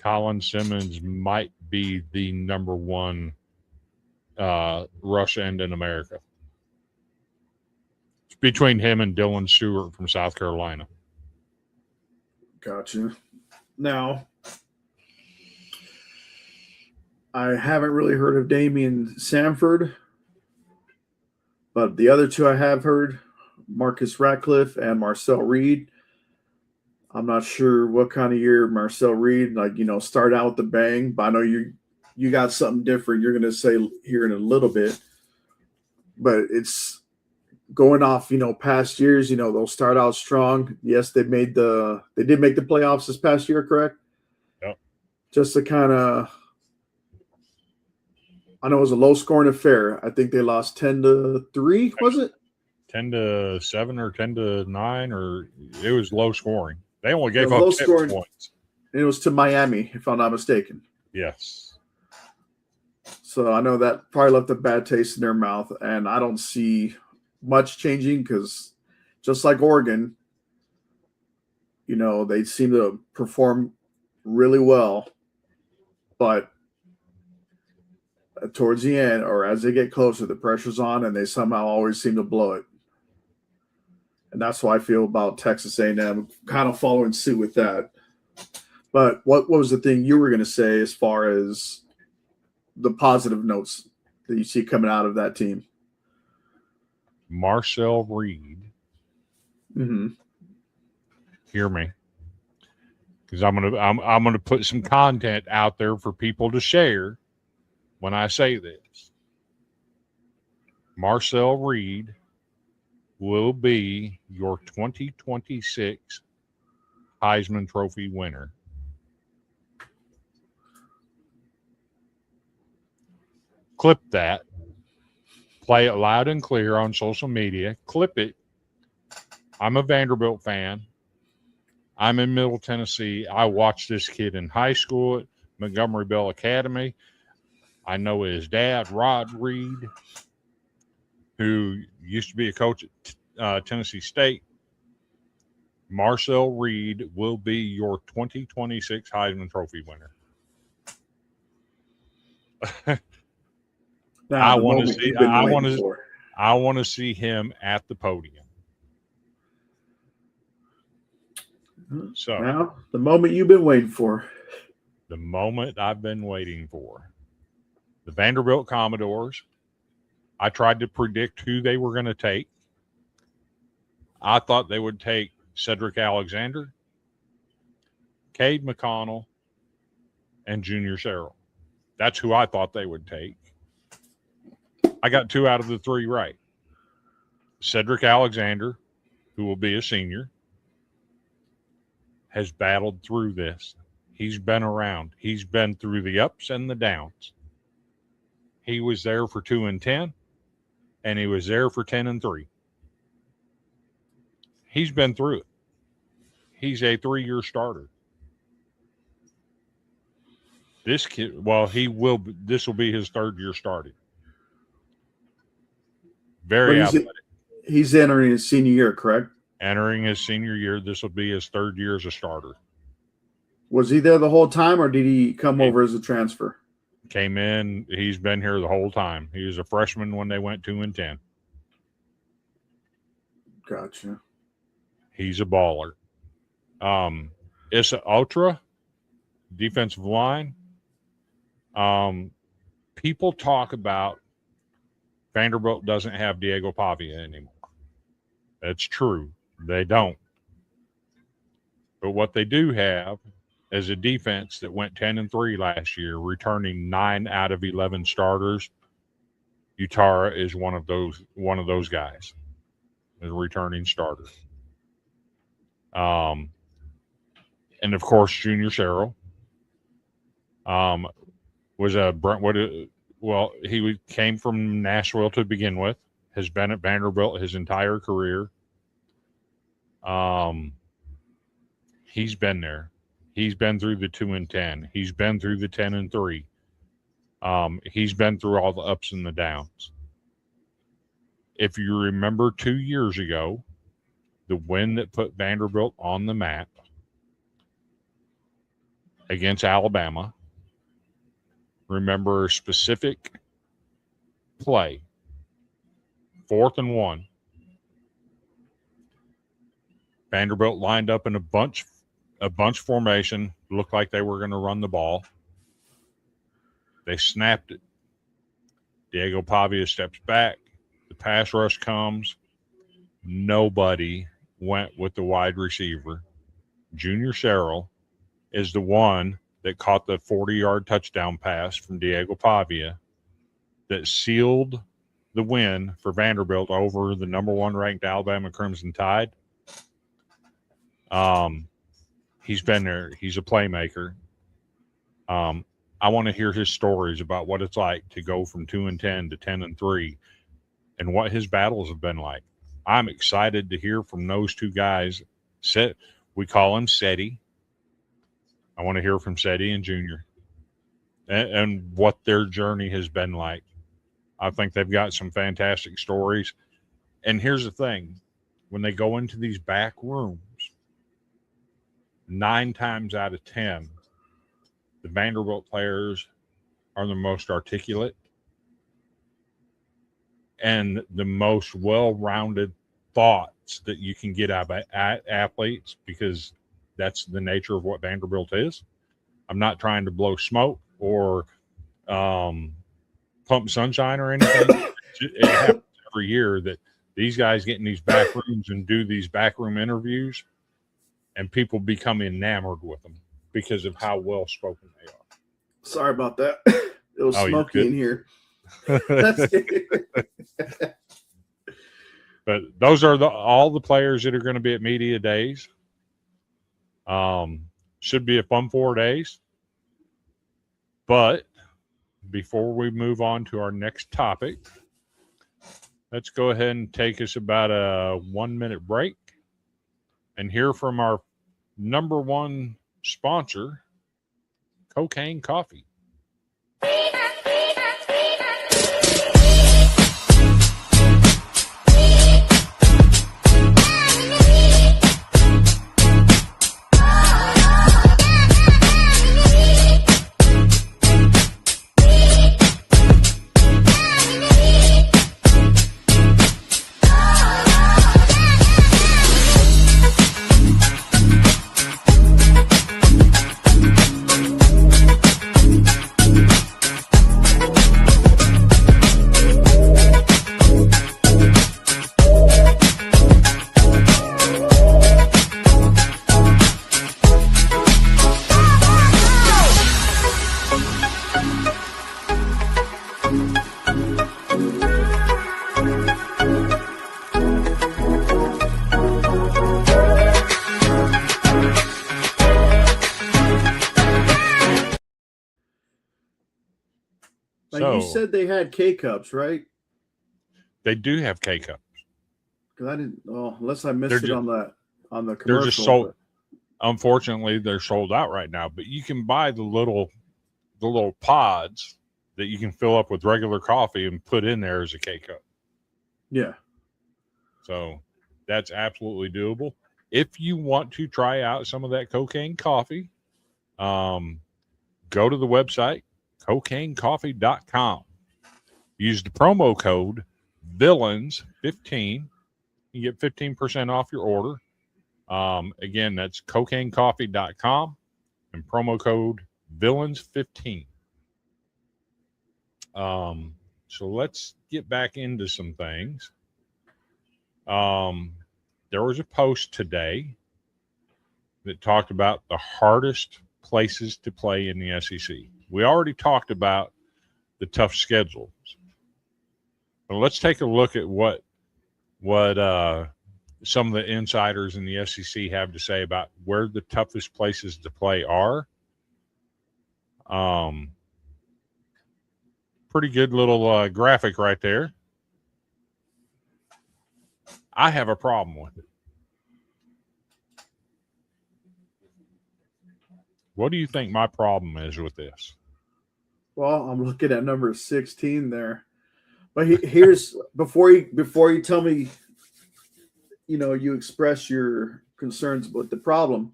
Colin Simmons might be the number one rush end in America. It's between him and Dylan Stewart from South Carolina. Gotcha. Now, I haven't really heard of Damian Samford, but the other two I have heard, Marcus Ratcliffe and Marcel Reed. I'm not sure what kind of year Marcel Reed, start out with the bang, but I know you got something different you're going to say here in a little bit. But it's going off, past years, they'll start out strong. Yes, they did make the playoffs this past year, correct? Yep. Just to kind of, I know it was a low-scoring affair. I think they lost 10-3, was it? 10-7 or 10-9, or it was low scoring. They only gave up 10 points. And it was to Miami, if I'm not mistaken. Yes. So I know that probably left a bad taste in their mouth, and I don't see much changing because just like Oregon, they seem to perform really well, but towards the end or as they get closer, the pressure's on and they somehow always seem to blow it. And that's what I feel about Texas A&M, kind of following suit with that. But what was the thing you were going to say as far as the positive notes that you see coming out of that team? Marcel Reed. Mm-hmm. Hear me, because I'm gonna put some content out there for people to share when I say this. Marcel Reed will be your 2026 Heisman Trophy winner. Clip that. Play it loud and clear on social media. Clip it. I'm a Vanderbilt fan. I'm in Middle Tennessee. I watched this kid in high school at Montgomery Bell Academy. I know his dad, Rod Reed, who used to be a coach at Tennessee State. Marcel Reed will be your 2026 Heisman Trophy winner. I want to see him at the podium. So now, the moment you've been waiting for. The moment I've been waiting for. The Vanderbilt Commodores. I tried to predict who they were going to take. I thought they would take Cedric Alexander, Cade McConnell, and Junior Searle. That's who I thought they would take. I got 2 out of the 3 right. Cedric Alexander, who will be a senior, has battled through this. He's been around. He's been through the ups and the downs. He was there for 2-10, and he was there for 10-3. He's been through it. He's a 3-year starter. This kid, this will be his 3rd year starting. Very athletic. He's entering his senior year, correct? Entering his senior year. This will be his 3rd year as a starter. Was he there the whole time, or did he come over as a transfer? Came in. He's been here the whole time. He was a freshman when they went 2-10. Gotcha. He's a baller. Issa Ultra, defensive line. People talk about Vanderbilt doesn't have Diego Pavia anymore. That's true. They don't. But what they do have is a defense that went 10-3 last year, returning 9 out of 11 starters. Utara is one of those guys, is a returning starter. And of course, Junior Sherrill was a Brentwood. Well, he came from Nashville to begin with. Has been at Vanderbilt his entire career. He's been there. He's been through the 2-10. He's been through the 10-3. He's been through all the ups and the downs. If you remember 2 years ago, the win that put Vanderbilt on the map against Alabama, remember a specific play, 4th and 1. Vanderbilt lined up in a bunch formation, looked like they were going to run the ball. They snapped it. Diego Pavia steps back. The pass rush comes. Nobody went with the wide receiver. Junior Sherrill is the one that caught the 40-yard touchdown pass from Diego Pavia that sealed the win for Vanderbilt over the number 1 ranked Alabama Crimson Tide. He's been there. He's a playmaker. I want to hear his stories about what it's like to go from 2-10 to 10-3 and what his battles have been like. I'm excited to hear from those two guys. We call him Seti. I want to hear from Seti and Junior and what their journey has been like. I think they've got some fantastic stories. And here's the thing. When they go into these back rooms, 9 times out of 10, the Vanderbilt players are the most articulate and the most well-rounded thoughts that you can get out of athletes, because that's the nature of what Vanderbilt is. I'm not trying to blow smoke or pump sunshine or anything. It happens every year that these guys get in these back rooms and do these backroom interviews, and people become enamored with them because of how well-spoken they are. Sorry about that. It was smoky in here. But those are all the players that are going to be at media days. Should be a fun 4 days. But before we move on to our next topic, let's go ahead and take us about a 1-minute break and hear from our number 1 sponsor, Cocaine Coffee. You said they had K-Cups, right? They do have K-Cups. Because I didn't. Oh, unless I missed it on the commercial. They're just sold. Unfortunately, they're sold out right now. But you can buy the little pods that you can fill up with regular coffee and put in there as a K-Cup. Yeah. So that's absolutely doable. If you want to try out some of that cocaine coffee, go to the website, cocainecoffee.com. Use the promo code VILLAINS15. You get 15% off your order. Again, that's cocainecoffee.com. and promo code Villains15. So let's get back into some things. There was a post today that talked about the hardest places to play in the SEC. We already talked about the tough schedules. But let's take a look at what some of the insiders in the SEC have to say about where the toughest places to play are. Pretty good little graphic right there. I have a problem with it. What do you think my problem is with this? Well, I'm looking at number 16 there. But here's before you tell me, you express your concerns about the problem.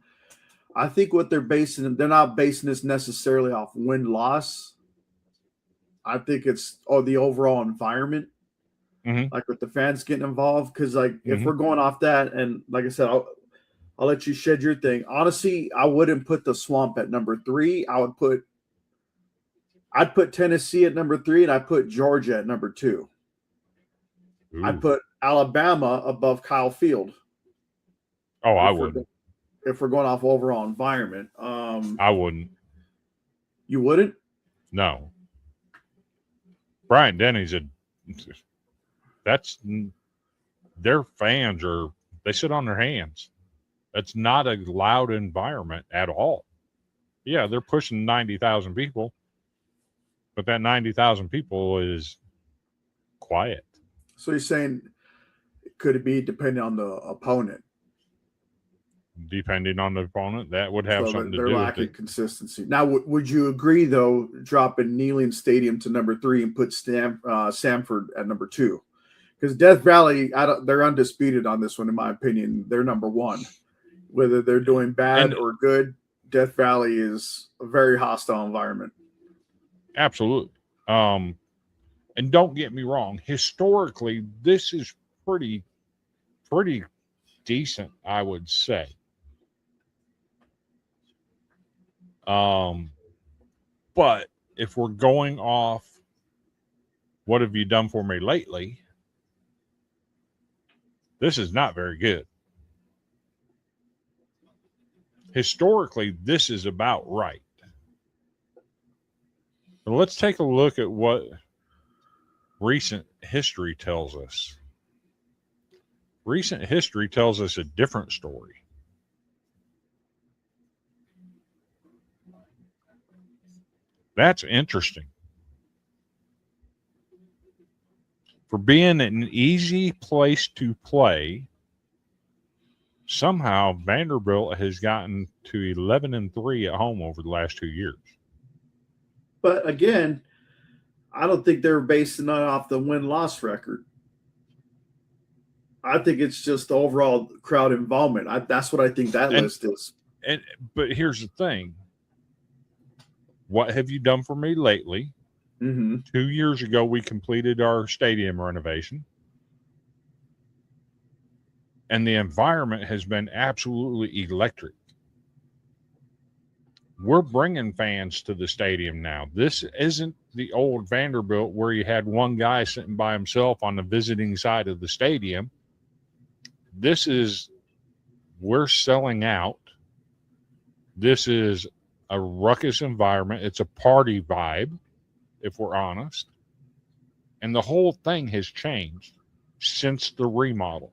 I think what they're not basing this necessarily off win-loss. I think it's the overall environment, like with the fans getting involved. Because if we're going off that, and like I said, I'll let you shed your thing. Honestly, I wouldn't put the Swamp at number 3. I'd put Tennessee at number 3, and I'd put Georgia at number 2. Ooh. I'd put Alabama above Kyle Field. Oh, I wouldn't. If we're going off overall environment. I wouldn't. You wouldn't? No. Bryant Denny's their fans they sit on their hands. That's not a loud environment at all. Yeah, they're pushing 90,000 people. But that 90,000 people is quiet. So you're saying, could it be depending on the opponent? Depending on the opponent, that would have something to do with it. They're lacking consistency. Now, would you agree, though, dropping Neyland Stadium to number 3 and put Samford at number 2? Because Death Valley, they're undisputed on this one, in my opinion. They're number 1. Whether they're doing bad or good, Death Valley is a very hostile environment. Absolutely. And don't get me wrong. Historically, this is pretty decent, I would say. But if we're going off what have you done for me lately, this is not very good. Historically, this is about right. But let's take a look at what recent history tells us. Recent history tells us a different story. That's interesting. For being an easy place to play, somehow Vanderbilt has gotten to 11-3 at home over the last 2 years. But again, I don't think they're basing it off the win-loss record. I think it's just the overall crowd involvement. That's what I think that list is. But here's the thing. What have you done for me lately? 2 years ago, we completed our stadium renovation. And the environment has been absolutely electric. We're bringing fans to the stadium now. This isn't the old Vanderbilt where you had one guy sitting by himself on the visiting side of the stadium. This is, we're selling out. This is a ruckus environment. It's a party vibe, if we're honest. And the whole thing has changed since the remodel.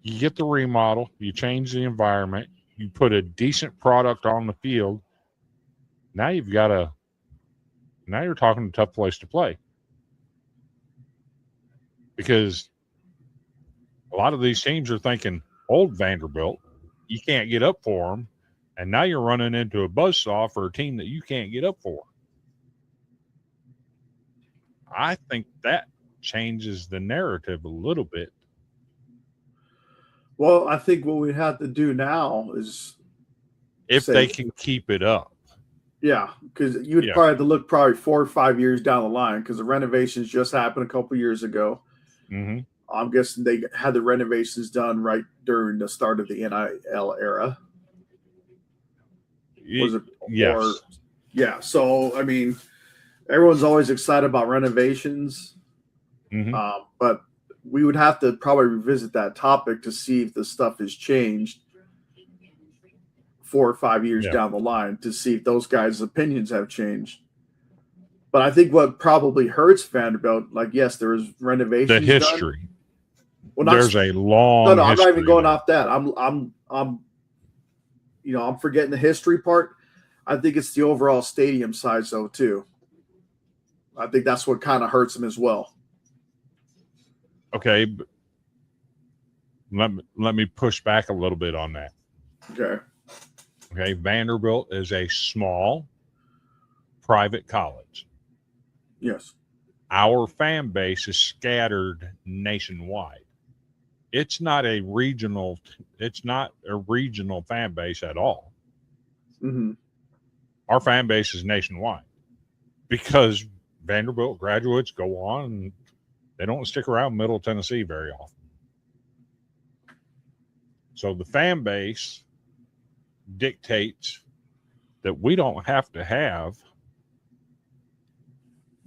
You get the remodel, you change the environment, you put a decent product on the field. Now you're talking a tough place to play. Because a lot of these teams are thinking, old Vanderbilt, you can't get up for them. And now you're running into a buzzsaw for a team that you can't get up for. I think that changes the narrative a little bit. Well, I think what we have to do now is if they can keep it up. Yeah, because you would probably have to look 4 or 5 years down the line because the renovations just happened a couple years ago. I'm guessing they had the renovations done right during the start of the NIL era. Was it? Yes. Or, yeah. So, I mean, everyone's always excited about renovations, but we would have to probably revisit that topic to see if the stuff has changed 4 or 5 years down the line to see if those guys' opinions have changed. But I think what probably hurts Vanderbilt, like, yes, there was renovations. The history. Done. Well, there's a long. No, I'm not even going there. off that. I'm forgetting the history part. I think it's the overall stadium size, though, too. I think that's what kind of hurts them as well. Okay, but let me push back a little bit on that. Okay, Vanderbilt is a small private college. Yes. Our fan base is scattered nationwide. It's not a regional fan base at all. Mm-hmm. Our fan base is nationwide because Vanderbilt graduates go on and they don't stick around Middle Tennessee very often. So the fan base dictates that we don't have to have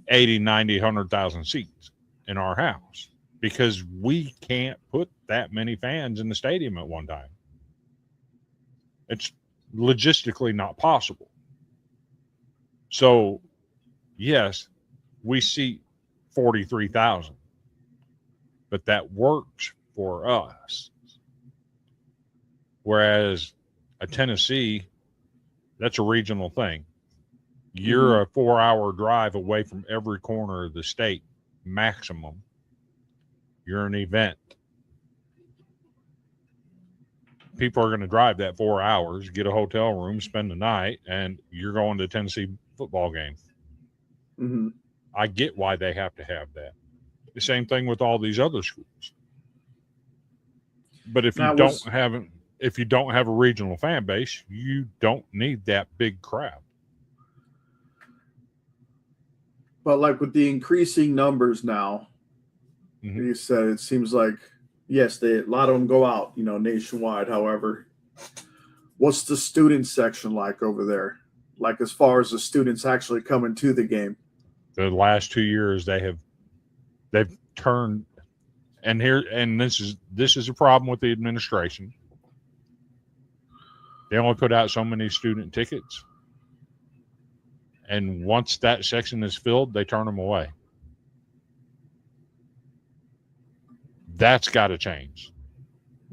80, 90, 100,000 seats in our house because we can't put that many fans in the stadium at one time. It's logistically not possible. So, yes, we seat 43,000, but that works for us. Whereas a Tennessee, that's a regional thing. You're a 4-hour drive away from every corner of the state, maximum. You're an event. People are going to drive that 4 hours, get a hotel room, spend the night, and you're going to a Tennessee football game. Mm-hmm. I get why they have to have that. The same thing with all these other schools. But if you don't have a regional fan base, you don't need that big crowd. But like with the increasing numbers now, you said it seems like, yes, a lot of them go out, nationwide. However, what's the student section like over there? Like as far as the students actually coming to the game? The last 2 years they've turned, and this is a problem with the administration. They only put out so many student tickets. And once that section is filled, they turn them away. That's got to change.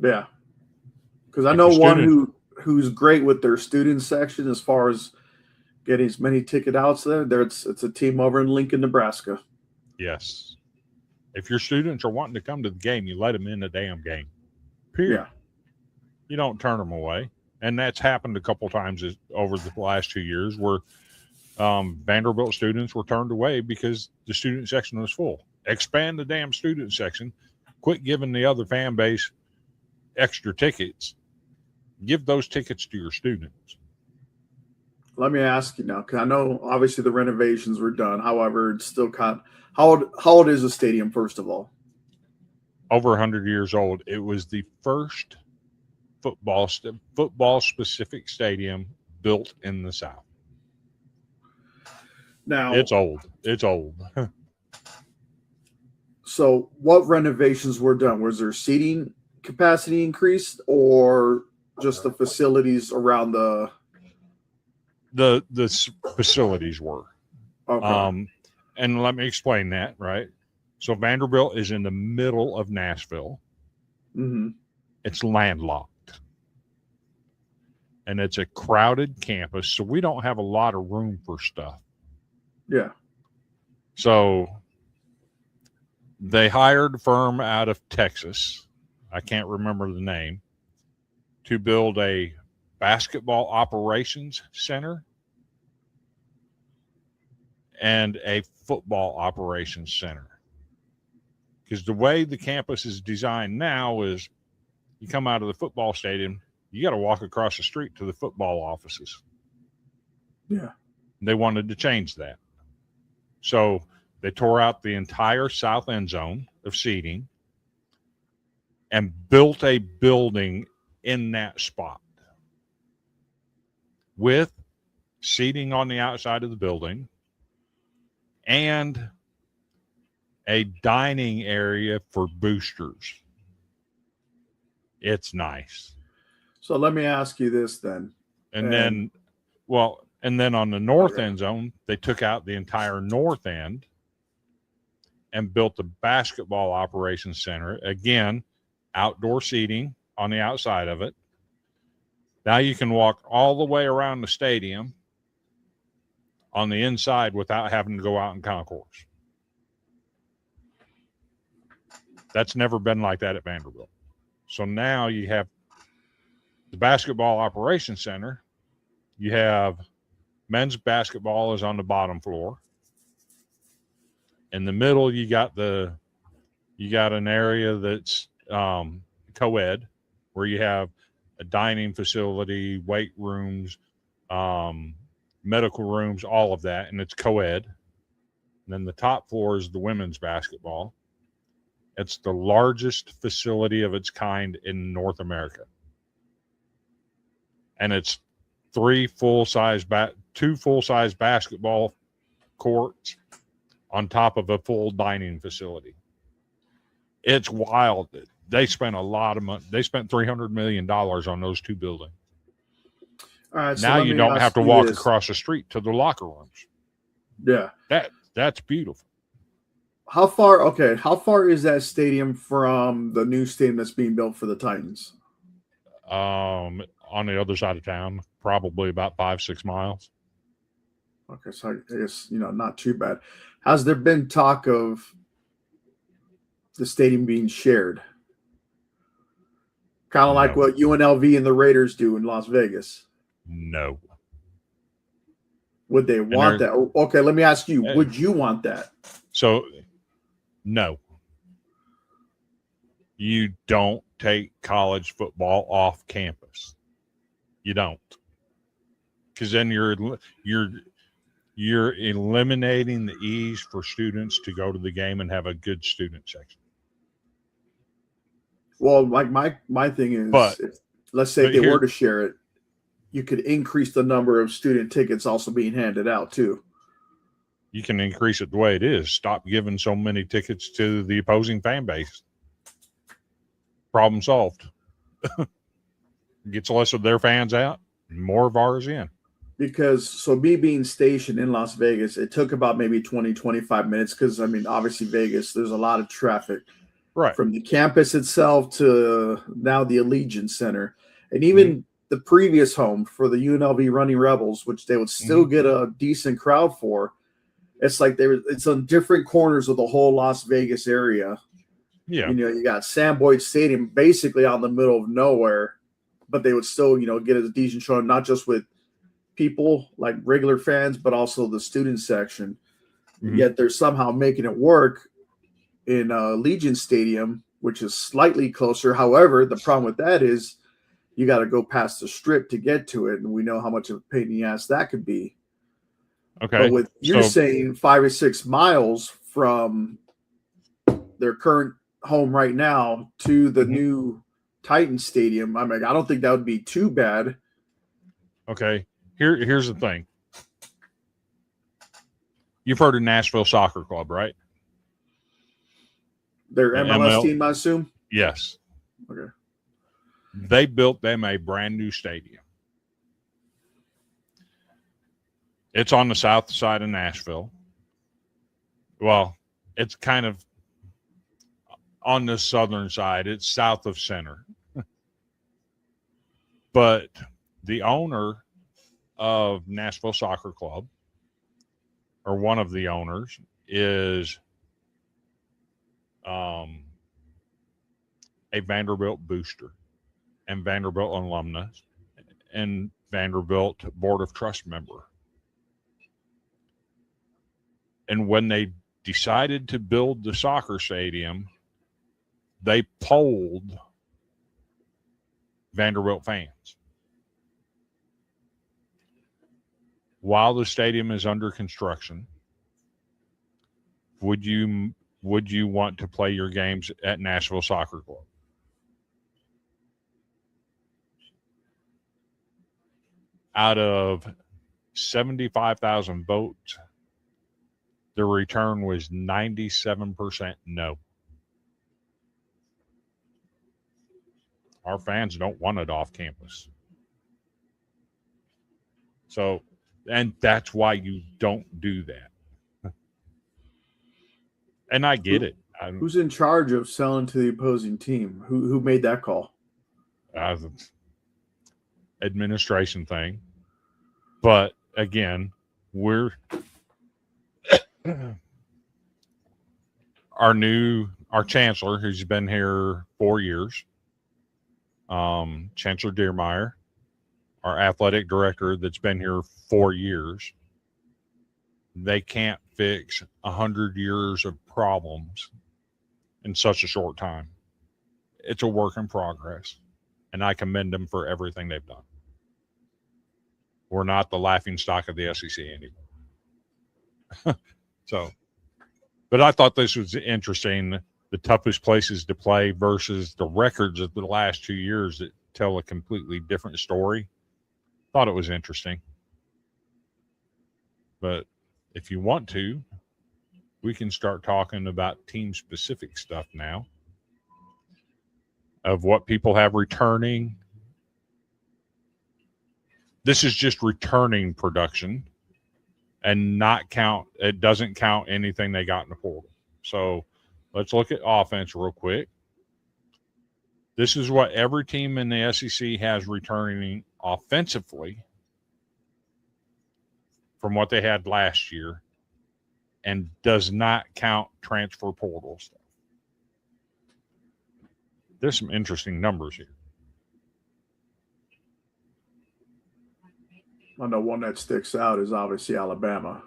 Yeah. Because I know one who's great with their student section as far as getting as many ticket outs there. It's a team over in Lincoln, Nebraska. Yes. If your students are wanting to come to the game, you let them in the damn game. Period. Yeah. You don't turn them away. And that's happened a couple times over the last 2 years where Vanderbilt students were turned away because the student section was full. Expand the damn student section. Quit giving the other fan base extra tickets. Give those tickets to your students. Let me ask you now, because I know obviously the renovations were done. However, it's still how old is the stadium, first of all? Over 100 years old. It was the first football specific stadium built in the South. Now it's old. It's old. So what renovations were done? Was there seating capacity increased or just the facilities around the facilities were? Okay. And let me explain that, right? So Vanderbilt is in the middle of Nashville. Mm-hmm. It's landlocked. And it's a crowded campus, so we don't have a lot of room for stuff. Yeah. So they hired a firm out of Texas, I can't remember the name, to build a basketball operations center and a football operations center. Because the way the campus is designed now is you come out of the football stadium, you got to walk across the street to the football offices. Yeah. They wanted to change that. So they tore out the entire south end zone of seating and built a building in that spot with seating on the outside of the building and a dining area for boosters. It's nice. So let me ask you this then. And then on the north end zone, they took out the entire north end and built the basketball operations center. Again, outdoor seating on the outside of it. Now you can walk all the way around the stadium on the inside without having to go out in concourse. That's never been like that at Vanderbilt. So now you have the basketball operations center. You have men's basketball is on the bottom floor. In the middle, you got an area that's co-ed, where you have a dining facility, weight rooms, medical rooms, all of that, and it's co-ed. And then the top floor is the women's basketball. It's the largest facility of its kind in North America. And it's two full-size basketball courts on top of a full dining facility. It's wild. They spent a lot of money. They spent $300 million on those two buildings. All right, so now you don't have to walk across the street to the locker rooms. Yeah. That's beautiful. How far is that stadium from the new stadium that's being built for the Titans? On the other side of town, probably about 5-6 miles. Okay, so I guess, not too bad. Has there been talk of the stadium being shared? Kind of like what UNLV and the Raiders do in Las Vegas. No. Would they want that? Okay, let me ask you, would you want that? So, no. You don't take college football off campus. You don't. Because then you're eliminating the ease for students to go to the game and have a good student section. Well, like my thing is, let's say if they were to share it, you could increase the number of student tickets also being handed out too. You can increase it the way it is. Stop giving so many tickets to the opposing fan base. Problem solved. Gets less of their fans out, more of ours in. Because me being stationed in Las Vegas, it took about maybe 20, 25 minutes because, obviously Vegas, there's a lot of traffic. Right. From the campus itself to now the Allegiant Center. And even the previous home for the UNLV Running Rebels, which they would still get a decent crowd for. It's like it's on different corners of the whole Las Vegas area. Yeah. You got Sam Boyd Stadium basically out in the middle of nowhere, but they would still, get a decent show, not just with people like regular fans, but also the student section. Yet they're somehow making it work in Legion Stadium, which is slightly closer. However, the problem with that is you got to go past the strip to get to it, and we know how much of a pain in the ass that could be. Okay. But you're saying 5 or 6 miles from their current home right now to the new Titan Stadium, I don't think that would be too bad. Okay. Here's the thing. You've heard of Nashville Soccer Club, right? Their MLS team, I assume? Yes. Okay. They built them a brand new stadium. It's on the south side of Nashville. Well, it's kind of on the southern side. It's south of center. But the owner of Nashville Soccer Club, or one of the owners, is a Vanderbilt booster and Vanderbilt alumnus and Vanderbilt Board of Trust member. And when they decided to build the soccer stadium, they polled Vanderbilt fans. While the stadium is under construction, would you want to play your games at Nashville Soccer Club? out of 75,000 votes, the return was 97% no. Our fans don't want it off campus. So, and that's why you don't do that. And I get it. Who's in charge of selling to the opposing team? Who made that call? Administration thing. But again, we're our chancellor, who's been here 4 years, Chancellor Deermeyer, our athletic director that's been here 4 years. They can't fix 100 years of problems in such a short time. It's a work in progress, and I commend them for everything they've done. We're not the laughing stock of the SEC anymore. So, but I thought this was interesting. The toughest places to play versus the records of the last 2 years that tell a completely different story. Thought it was interesting. But if you want to, we can start talking about team-specific stuff now of what people have returning. This is just returning production and not count. It doesn't count anything they got in the portal. So let's look at offense real quick. This is what every team in the SEC has returning offensively from what they had last year, and does not count transfer portal stuff. There's some interesting numbers here. I know one that sticks out is obviously Alabama.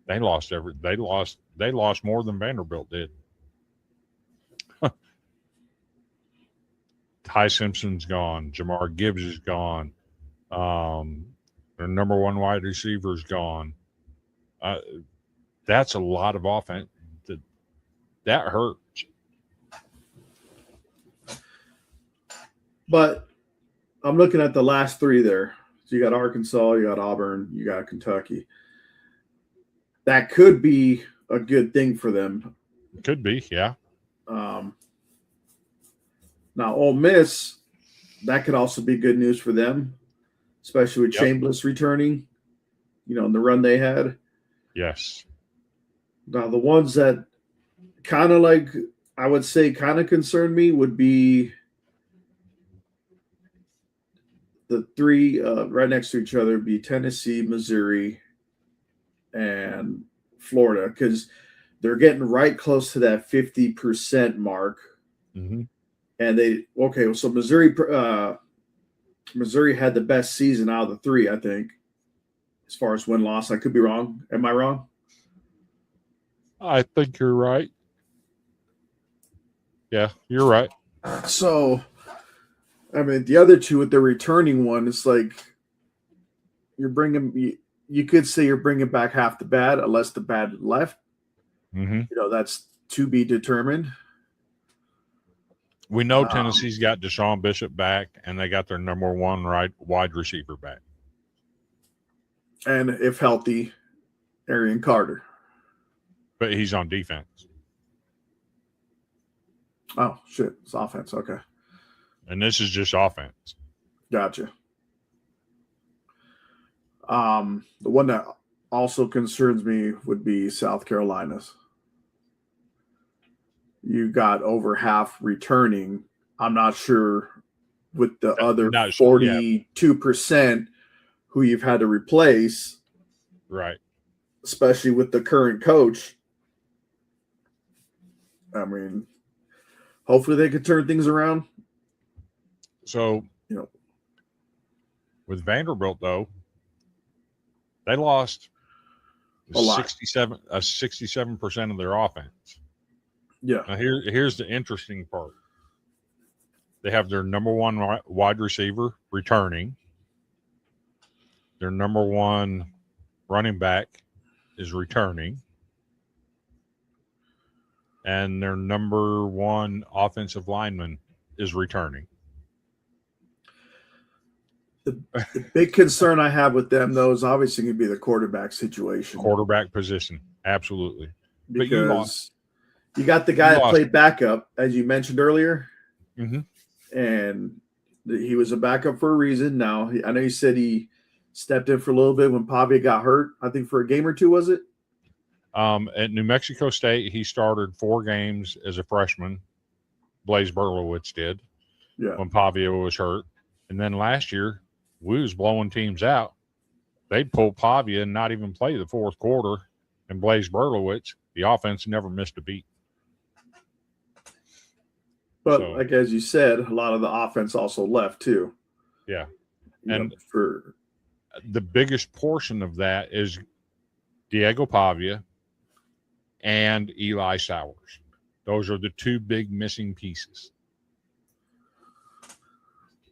They lost more than Vanderbilt did. Ty Simpson's gone. Jamar Gibbs is gone. Their number one wide receiver is gone. That's a lot of offense. That hurts. But I'm looking at the last three there. So you got Arkansas, you got Auburn, you got Kentucky. That could be a good thing for them. Could be, yeah. Now, Ole Miss, that could also be good news for them, especially with Chambliss returning, in the run they had. Yes. Now, the ones that kind of I would say kind of concern me would be the three right next to each other would be Tennessee, Missouri, and Florida, because they're getting right close to that 50% mark. Mm-hmm. And so Missouri had the best season out of the three, I think, as far as win-loss. I could be wrong. Am I wrong? I think you're right. Yeah, you're right. So, I mean, the other two with the returning one, it's like you could say you're bringing back half the bad, unless the bad left. Mm-hmm. That's to be determined. We know Tennessee's got Deshaun Bishop back, and they got their number one wide receiver back. And if healthy, Arian Carter. But he's on defense. Oh, shit. It's offense. Okay. And this is just offense. Gotcha. The one that also concerns me would be South Carolina's. You got over half returning. I'm not sure with the other 42% who you've had to replace. Right. Especially with the current coach. I mean, hopefully they could turn things around. So, with Vanderbilt, though, they lost 67% of their offense. Yeah. Now here's the interesting part. They have their number one wide receiver returning. Their number one running back is returning. And their number one offensive lineman is returning. The big concern I have with them, though, is obviously going to be the quarterback situation. Quarterback position, absolutely. Because you got the guy that played backup, as you mentioned earlier, and he was a backup for a reason. Now, I know you said he stepped in for a little bit when Pavia got hurt, I think for a game or two, was it? At New Mexico State, he started 4 games as a freshman. Blaze Berlowitz did when Pavia was hurt. And then last year, we was blowing teams out. They'd pull Pavia and not even play the fourth quarter. And Blaze Berlowitz, the offense never missed a beat. But like as you said, a lot of the offense also left too. Yeah. And for the biggest portion of that is Diego Pavia and Eli Sowers. Those are the 2 big missing pieces.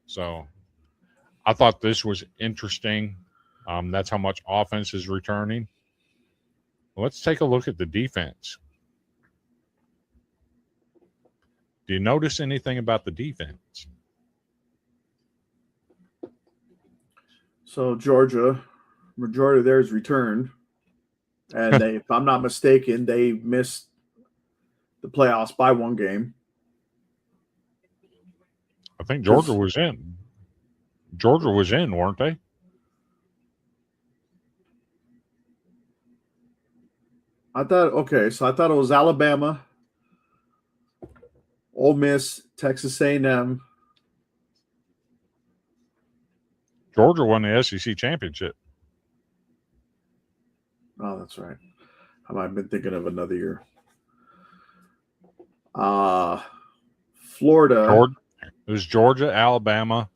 So I thought this was interesting. That's how much offense is returning. Let's take a look at the defense. Do you notice anything about the defense? So Georgia, majority of theirs returned. And they, if I'm not mistaken, they missed the playoffs by 1 game. I think Georgia was in. Georgia was in, weren't they? I thought it was Alabama, Ole Miss, Texas A&M. Georgia won the SEC championship. Oh, that's right. I might have been thinking of another year. Florida. It was Georgia, Alabama,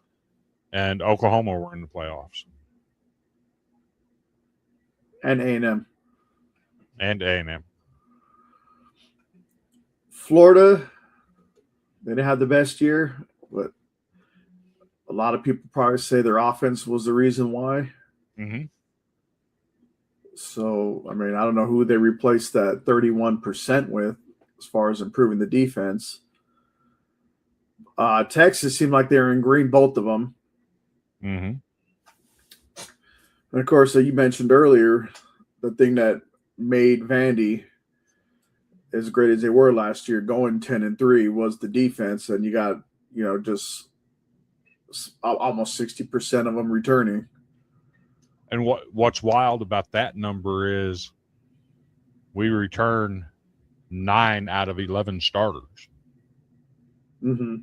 and Oklahoma were in the playoffs. And A&M. And A&M. Florida, they didn't have the best year, but a lot of people probably say their offense was the reason why. Mm-hmm. So, I mean, I don't know who they replaced that 31% with as far as improving the defense. Texas seemed like they were in green, both of them. Mm-hmm. And, of course, you mentioned earlier, the thing that made Vandy as great as they were last year, going 10-3, was the defense. And you got, just almost 60% of them returning. And what's wild about that number is we return 9 out of 11 starters. Mm-hmm.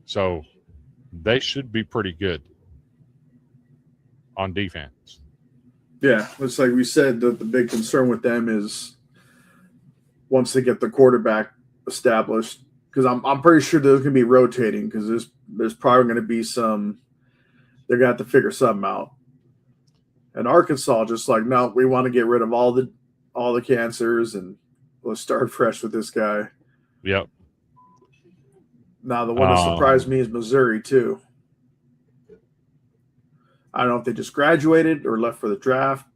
So they should be pretty good on defense. Yeah, it's like we said, the big concern with them is once they get the quarterback established, because I'm pretty sure there's going to be rotating, because there's probably going to be some – they're going to have to figure something out. And Arkansas just like, no, we want to get rid of all the cancers and let's start fresh with this guy. Yep. Now, the one that surprised me is Missouri, too. I don't know if they just graduated or left for the draft.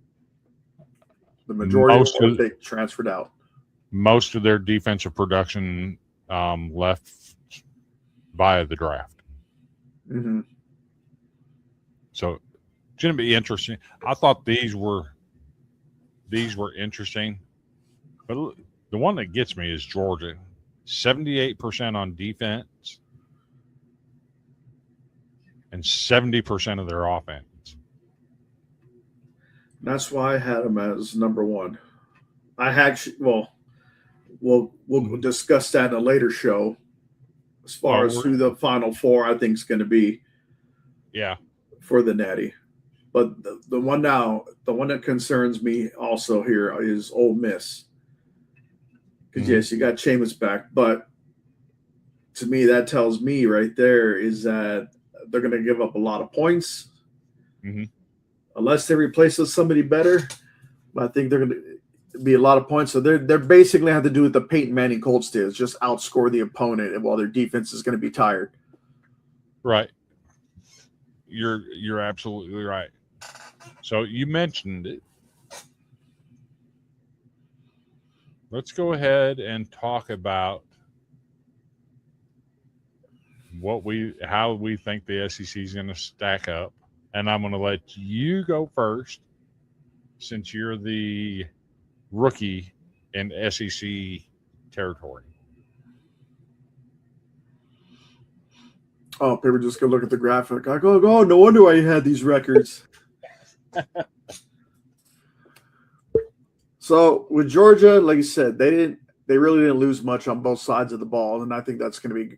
The majority of them, they transferred out. Most of their defensive production left via the draft. Mm-hmm. So it's going to be interesting. I thought these were interesting. But the one that gets me is Georgia. 78% on defense and 70% of their offense. That's why I had them as number 1. I actually, we'll discuss that in a later show as far as who the Final Four I think is going to be. Yeah. For the Natty. But the one that concerns me also here is Ole Miss. Because, yes, you got Jameis back. But to me, that tells me right there is that they're going to give up a lot of points. Mm-hmm. Unless they replace with somebody better. But I think they're going to be a lot of points. So they're basically have to do what the Peyton Manning Colts did. Just outscore the opponent while their defense is going to be tired. Right. You're absolutely right. So you mentioned it. Let's go ahead and talk about how we think the SEC is going to stack up, and I'm going to let you go first since you're the rookie in SEC territory. Oh, people just go look at the graphic. I go, oh, no wonder why you had these records. So with Georgia, like you said, they really didn't lose much on both sides of the ball, and I think that's going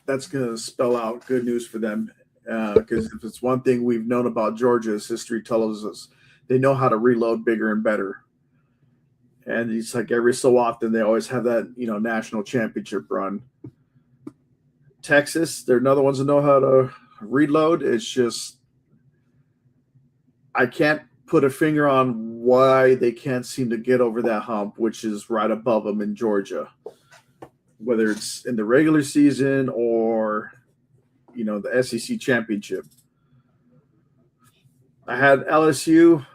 to spell out good news for them. Because if it's one thing we've known about Georgia, as history tells us, they know how to reload bigger and better. And it's like every so often they always have that national championship run. Texas, they're another ones that know how to reload. It's just I can't put a finger on why they can't seem to get over that hump, which is right above them in Georgia, whether it's in the regular season or the SEC championship. I had LSU.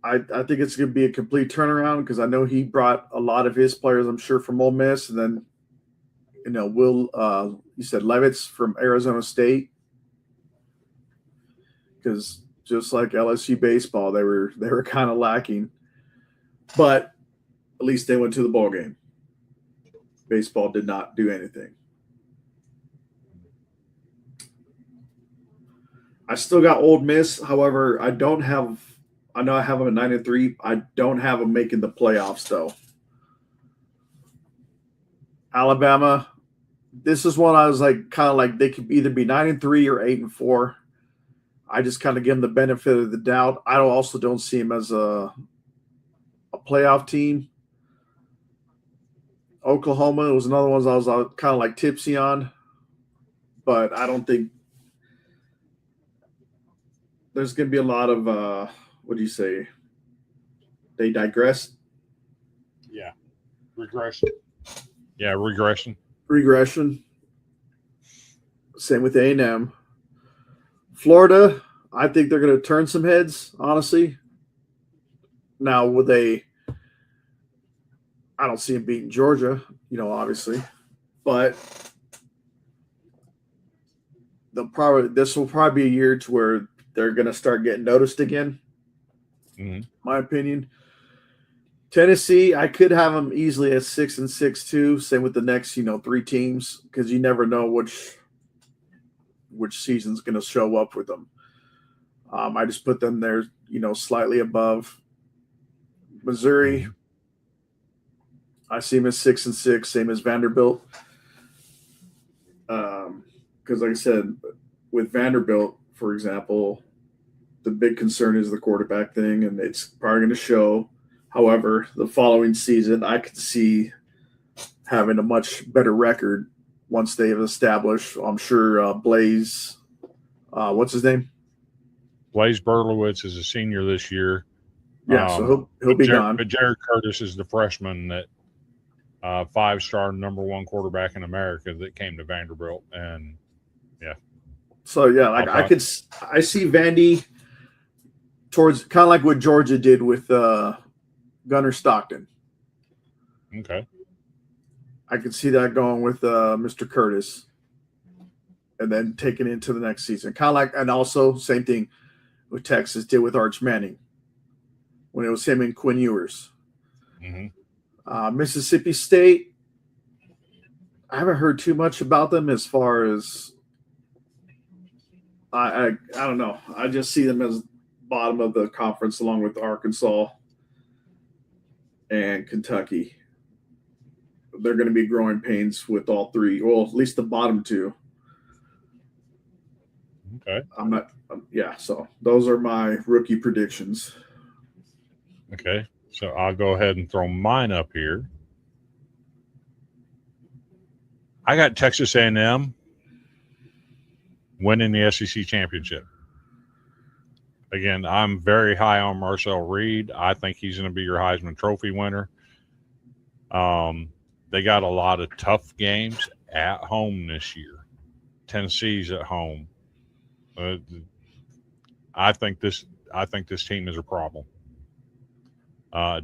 I think it's going to be a complete turnaround because I know he brought a lot of his players, I'm sure, from Ole Miss, and then you said Levitz from Arizona State, because just like LSU baseball, they were kind of lacking, but at least they went to the bowl game. Baseball did not do anything. I still got Ole Miss. However, I know I have them at 9-3. I don't have them making the playoffs though. Alabama. This is one I was kind of like they could either be 9-3 or 8-4. I just kind of give them the benefit of the doubt. I also don't see them as a playoff team. Oklahoma was another one I was kind of like tipsy on, but I don't think there's going to be a lot of what do you say? They digress. Yeah, regression. Yeah, regression. Same with A&M. Florida, I think they're going to turn some heads, honestly. Now, I don't see them beating Georgia, obviously. But this will probably be a year to where they're going to start getting noticed again, my opinion. Tennessee, I could have them easily at 6-6 too. Same with the next, 3 teams, because you never know which season's going to show up with them. I just put them there, slightly above. Missouri, I see them as 6-6, same as Vanderbilt. Because, like I said, with Vanderbilt, for example, the big concern is the quarterback thing, and it's probably going to show. However, the following season, I could see having a much better record once they have established. I'm sure Blaze, what's his name? Blaze Berlowitz is a senior this year. Yeah, so he'll be gone. But Jared Curtis is the freshman that 5-star number 1 quarterback in America that came to Vanderbilt, and yeah. So yeah, I see Vandy towards kind of like what Georgia did with Gunnar Stockton. Okay. I could see that going with Mr. Curtis, and then taking it into the next season. Kind of like, and also same thing with Texas did with Arch Manning when it was him and Quinn Ewers. Mississippi State, I haven't heard too much about them as far as I don't know. I just see them as bottom of the conference along with Arkansas and Kentucky. They're going to be growing pains with all 3. Well, at least the bottom 2. Okay. So those are my rookie predictions. Okay. So I'll go ahead and throw mine up here. I got Texas A&M winning the SEC championship. Again, I'm very high on Marcel Reed. I think he's going to be your Heisman Trophy winner. They got a lot of tough games at home this year. Tennessee's at home. I think this team is a problem.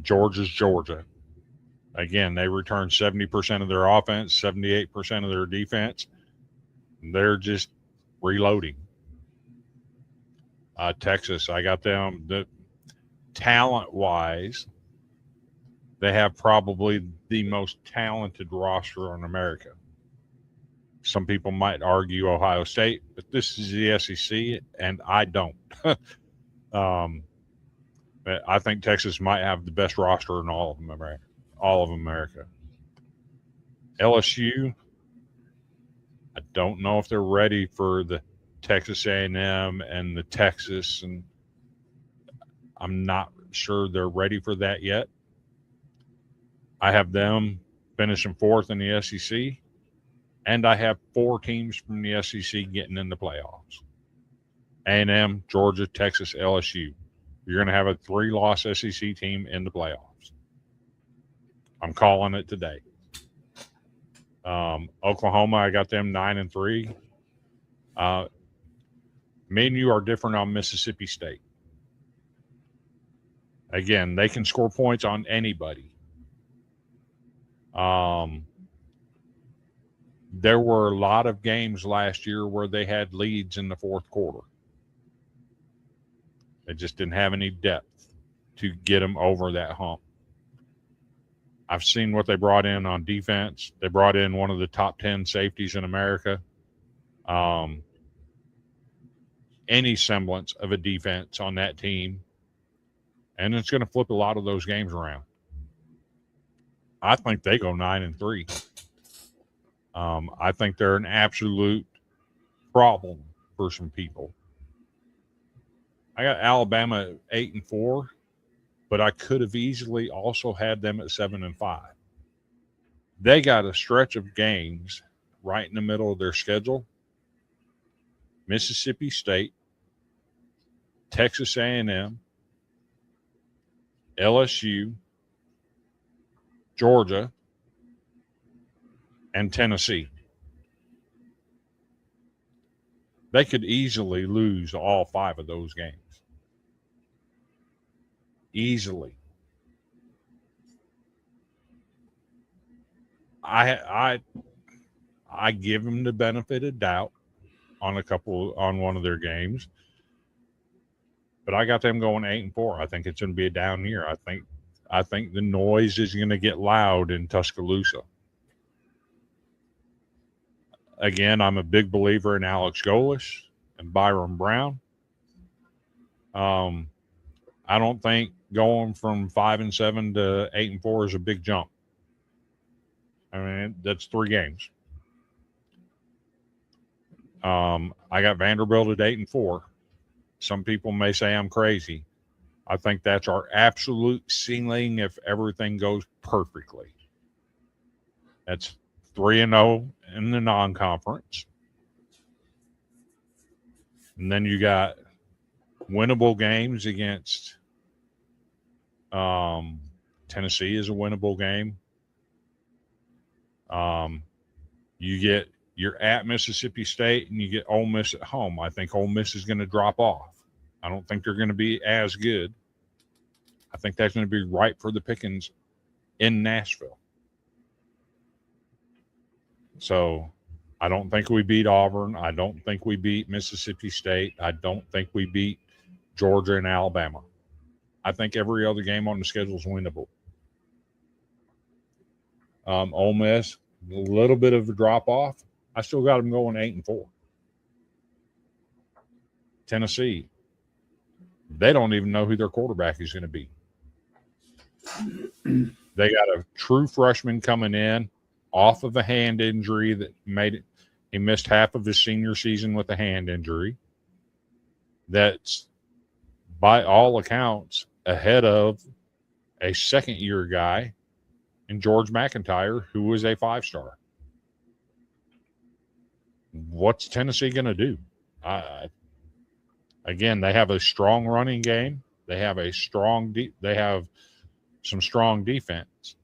Georgia's Georgia. Again, they return 70% of their offense, 78% of their defense. They're just reloading. Texas, I got them. The talent-wise, they have probably the most talented roster in America. Some people might argue Ohio State, but this is the SEC, and I don't. But I think Texas might have the best roster in all of America. All of America. LSU, I don't know if they're ready for the Texas A&M and the Texas, and I'm not sure they're ready for that yet. I have them finishing 4th in the SEC, and I have 4 teams from the SEC getting in the playoffs. A&M, Georgia, Texas, LSU. You're going to have a 3-loss SEC team in the playoffs. I'm calling it today. Oklahoma, I got them 9-3. Me and you are different on Mississippi State. Again, they can score points on anybody. There were a lot of games last year where they had leads in the fourth quarter. They just didn't have any depth to get them over that hump. I've seen what they brought in on defense. They brought in one of the top 10 safeties in America. Any semblance of a defense on that team, and it's going to flip a lot of those games around. I think they go 9-3. I think they're an absolute problem for some people. I got Alabama at 8-4, but I could have easily also had them at 7-5. They got a stretch of games right in the middle of their schedule. Mississippi State, Texas A&M, LSU, Georgia, and Tennessee. They could easily lose all 5 of those games. Easily. I give them the benefit of doubt on one of their games, but I got them going 8-4. I think it's going to be a down year. I think the noise is going to get loud in Tuscaloosa. Again, I'm a big believer in Alex Golesh and Byron Brown. I don't think going from 5-7 to 8-4 is a big jump. I mean, that's 3 games. I got Vanderbilt at 8-4. Some people may say I'm crazy. I think that's our absolute ceiling if everything goes perfectly. That's 3-0 in the non-conference. And then you got winnable games against Tennessee is a winnable game. You're at Mississippi State and you get Ole Miss at home. I think Ole Miss is going to drop off. I don't think they're going to be as good. I think that's going to be ripe for the pickings in Nashville. So I don't think we beat Auburn. I don't think we beat Mississippi State. I don't think we beat Georgia and Alabama. I think every other game on the schedule is winnable. Ole Miss, a little bit of a drop-off. I still got them going 8-4. Tennessee, they don't even know who their quarterback is going to be. They got a true freshman coming in off of a hand injury that made it. He missed half of his senior season with a hand injury. That's, by all accounts, ahead of a second-year guy in George McIntyre, who was a 5-star. What's Tennessee going to do? Again, they have a strong running game. They have they have some strong defense.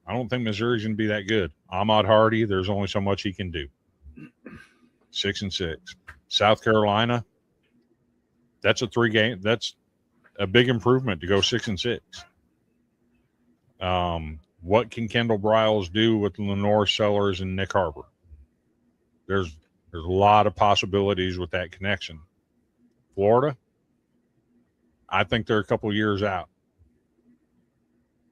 I don't think Missouri's going to be that good. Ahmad Hardy, there's only so much he can do. 6-6. South Carolina, that's a 3-game. That's a big improvement to go 6-6. What can Kendall Briles do with Lenore Sellers and Nick Harbor? there's a lot of possibilities with that connection. Florida, I think they're a couple years out.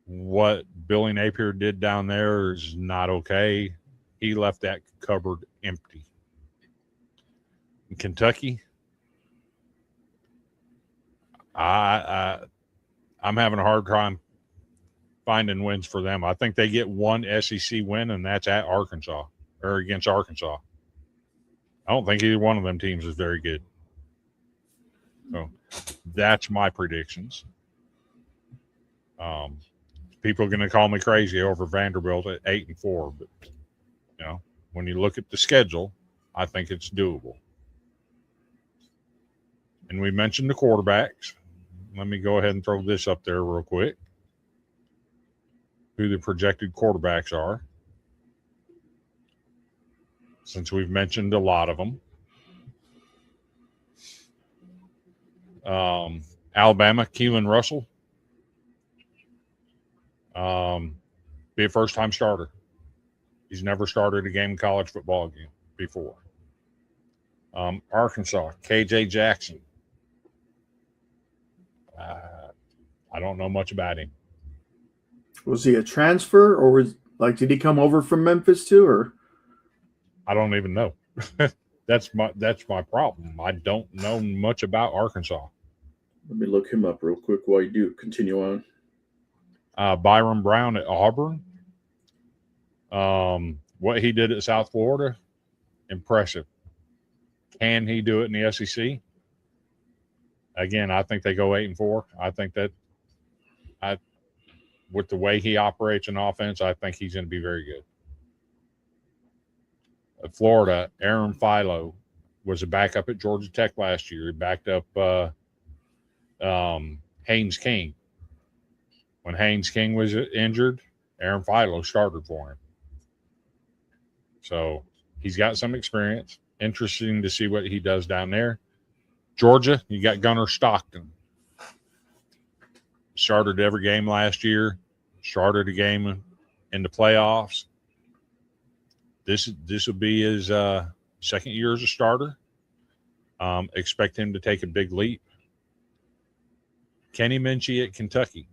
What Billy Napier did down there is not okay. He left that cupboard empty. In Kentucky, I'm having a hard time finding wins for them. I think they get one SEC win, and that's at Arkansas or against Arkansas. I don't think either one of them teams is very good. So that's my predictions. People are going to call me crazy over Vanderbilt at 8-4, but when you look at the schedule, I think it's doable. And we mentioned the quarterbacks. Let me go ahead and throw this up there real quick. Who the projected quarterbacks are, since we've mentioned a lot of them. Alabama, Keelan Russell. Be a first-time starter. He's never started a game in college football game before. Arkansas, KJ Jackson. I don't know much about him. Was he a transfer, or did he come over from Memphis too, or? I don't even know. That's my problem. I don't know much about Arkansas. Let me look him up real quick while you do continue on. Byron Brown at Auburn. What he did at South Florida, impressive. Can he do it in the SEC? Again, I think they go 8-4. I think that with the way he operates in offense, I think he's going to be very good. At Florida, Aaron Philo was a backup at Georgia Tech last year. He backed up Haynes King. When Haynes King was injured, Aaron Philo started for him. So he's got some experience. Interesting to see what he does down there. Georgia, you got Gunnar Stockton. Started every game last year. Started a game in the playoffs. This will be his second year as a starter. Expect him to take a big leap. Kenny Minchie at Kentucky.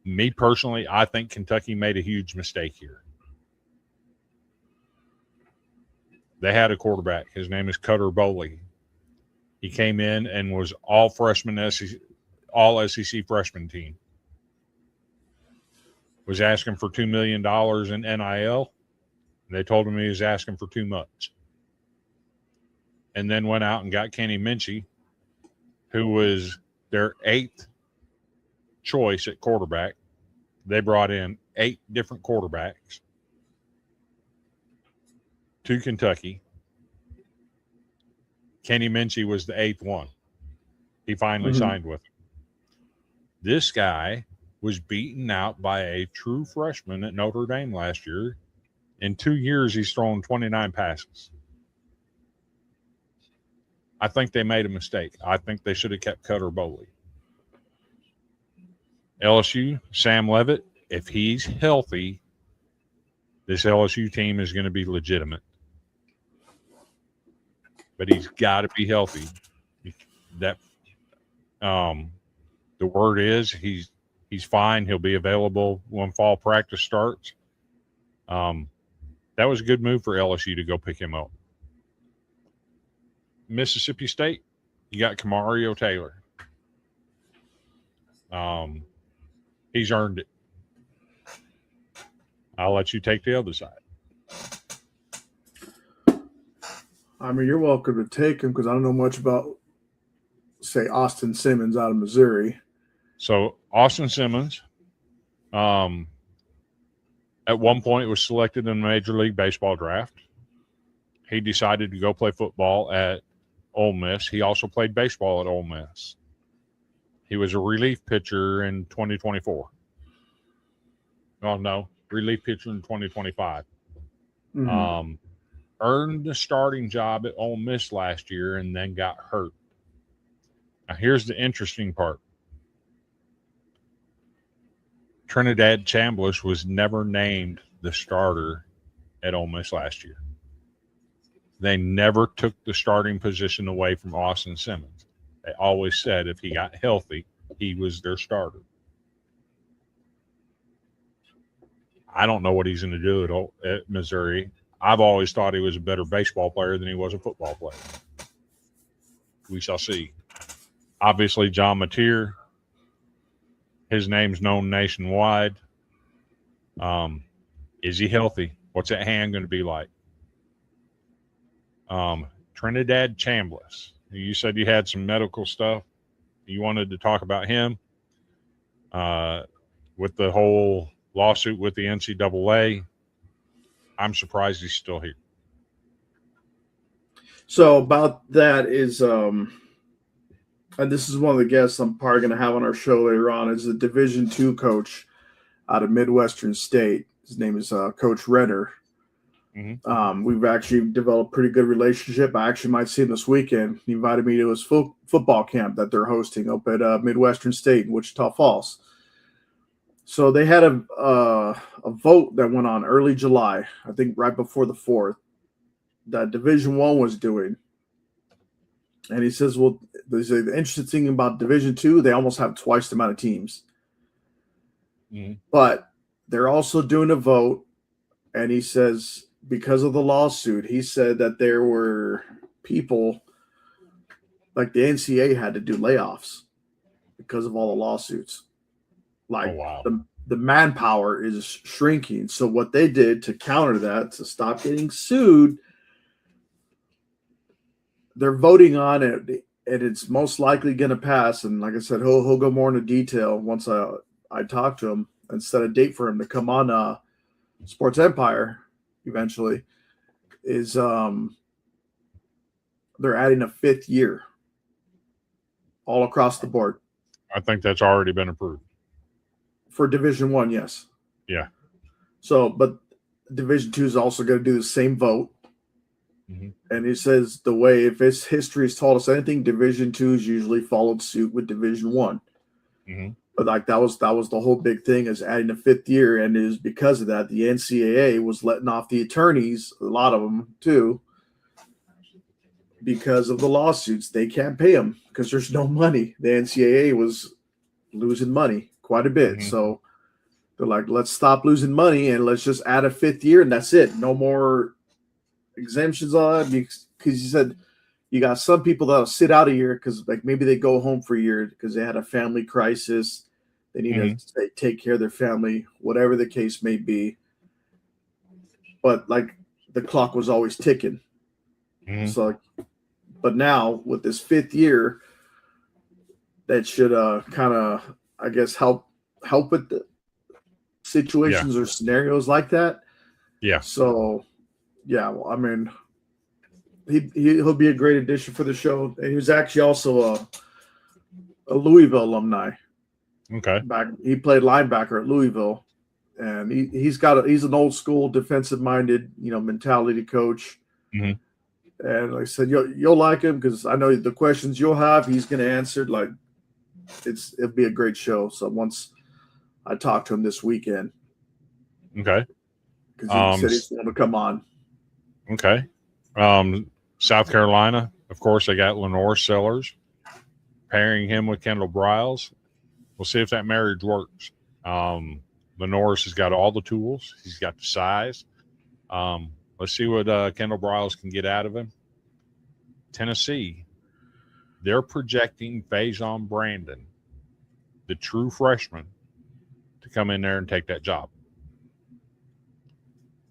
Me personally, I think Kentucky made a huge mistake here. They had a quarterback. His name is Cutter Boley. He came in and was all SEC freshman team. Was asking for $2 million in NIL. They told him he was asking for too much. And then went out and got Kenny Minchie, who was their 8th choice at quarterback. They brought in 8 different quarterbacks to Kentucky. Kenny Minchie was the 8th one. He finally signed with him. This guy was beaten out by a true freshman at Notre Dame last year. In 2 years, he's thrown 29 passes. I think they made a mistake. I think they should have kept Cutter Boley. LSU, Sam Leavitt, if he's healthy, this LSU team is going to be legitimate. But he's got to be healthy. That the word is he's fine. He'll be available when fall practice starts. That was a good move for LSU to go pick him up. Mississippi State, you got Kamario Taylor. He's earned it. I'll let you take the other side. I mean, you're welcome to take him because I don't know much about, say, Austin Simmons out of Missouri. So Austin Simmons, at one point was selected in the Major League Baseball draft. He decided to go play football at Ole Miss. He also played baseball at Ole Miss. He was a relief pitcher in 2024. Oh, no, relief pitcher in 2025. Earned the starting job at Ole Miss last year and then got hurt. Now, here's the interesting part. Trinidad Chambliss was never named the starter at Ole Miss last year. They never took the starting position away from Austin Simmons. They always said if he got healthy, he was their starter. I don't know what he's going to do at Missouri. I've always thought he was a better baseball player than he was a football player. We shall see. Obviously, John Mateer, his name's known nationwide. Is he healthy? What's that hand going to be like? Trinidad Chambliss. You said you had some medical stuff. You wanted to talk about him with the whole lawsuit with the NCAA. I'm surprised he's still here. So about that is, and this is one of the guests I'm probably going to have on our show later on, is a Division II coach out of Midwestern State. His name is Coach Renner. Mm-hmm. We've actually developed a pretty good relationship. I actually might see him this weekend. He invited me to his football camp that they're hosting up at Midwestern State in Wichita Falls. So they had a vote that went on early July, I think right before the 4th, that Division I was doing. And he says, well, the interesting thing about Division II, they almost have twice the amount of teams. Mm-hmm. But they're also doing a vote, and he says, because of the lawsuit, he said that there were people, like the NCAA had to do layoffs because of all the lawsuits. Like, oh, wow. the manpower is shrinking. So what they did to counter that, to stop getting sued, they're voting on it, and it's most likely going to pass. And like I said, he'll go more into detail once I talk to him and set a date for him to come on Sports Empire eventually. Is they're adding a 5th year all across the board. I think that's already been approved. For Division I, yes. Yeah. So, but Division II is also going to do the same vote. Mm-hmm. And it says the way, if its history has taught us anything, Division II has usually followed suit with Division I. Mm-hmm. But like that was the whole big thing, is adding a 5th year, and it is because of that the NCAA was letting off the attorneys, a lot of them too, because of the lawsuits. They can't pay them because there's no money. The NCAA was losing money quite a bit. Mm-hmm. So they're like, let's stop losing money and let's just add a 5th year, and that's it. No more exemptions on it, because you said you got some people that'll sit out a year because like maybe they go home for a year because they had a family crisis. They need mm-hmm. to take care of their family, whatever the case may be. But like the clock was always ticking. Mm-hmm. So, but now with this 5th year, that should kind of, I guess, help with the situations or scenarios like that. Yeah. So, yeah, well, I mean, he'll be a great addition for the show. And he was actually also a Louisville alumni. Okay. He played linebacker at Louisville, and he's an old school defensive minded, mentality coach. Mm-hmm. And like I said, you'll like him because I know the questions you'll have, he's going to answer. Like it'll be a great show. So once I talk to him this weekend, okay, because he said he's going to come on. Okay, South Carolina, of course, they got Lenore Sellers, pairing him with Kendall Briles. We'll see if that marriage works. Lenore's has got all the tools. He's got the size. Let's see what Kendall Briles can get out of him. Tennessee, they're projecting Faison Brandon, the true freshman, to come in there and take that job.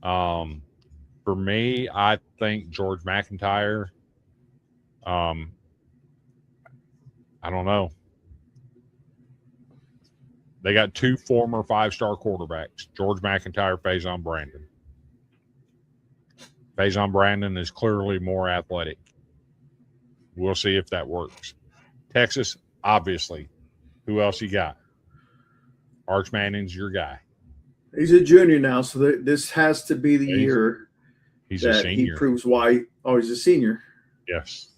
For me, I think George McIntyre, I don't know. They got 2 former 5-star quarterbacks, George McIntyre, Faison Brandon. Faison Brandon is clearly more athletic. We'll see if that works. Texas, obviously. Who else you got? Arch Manning's your guy. He's a junior now, so this has to be the year he's that a senior. He proves why. Oh, he's a senior. Yes.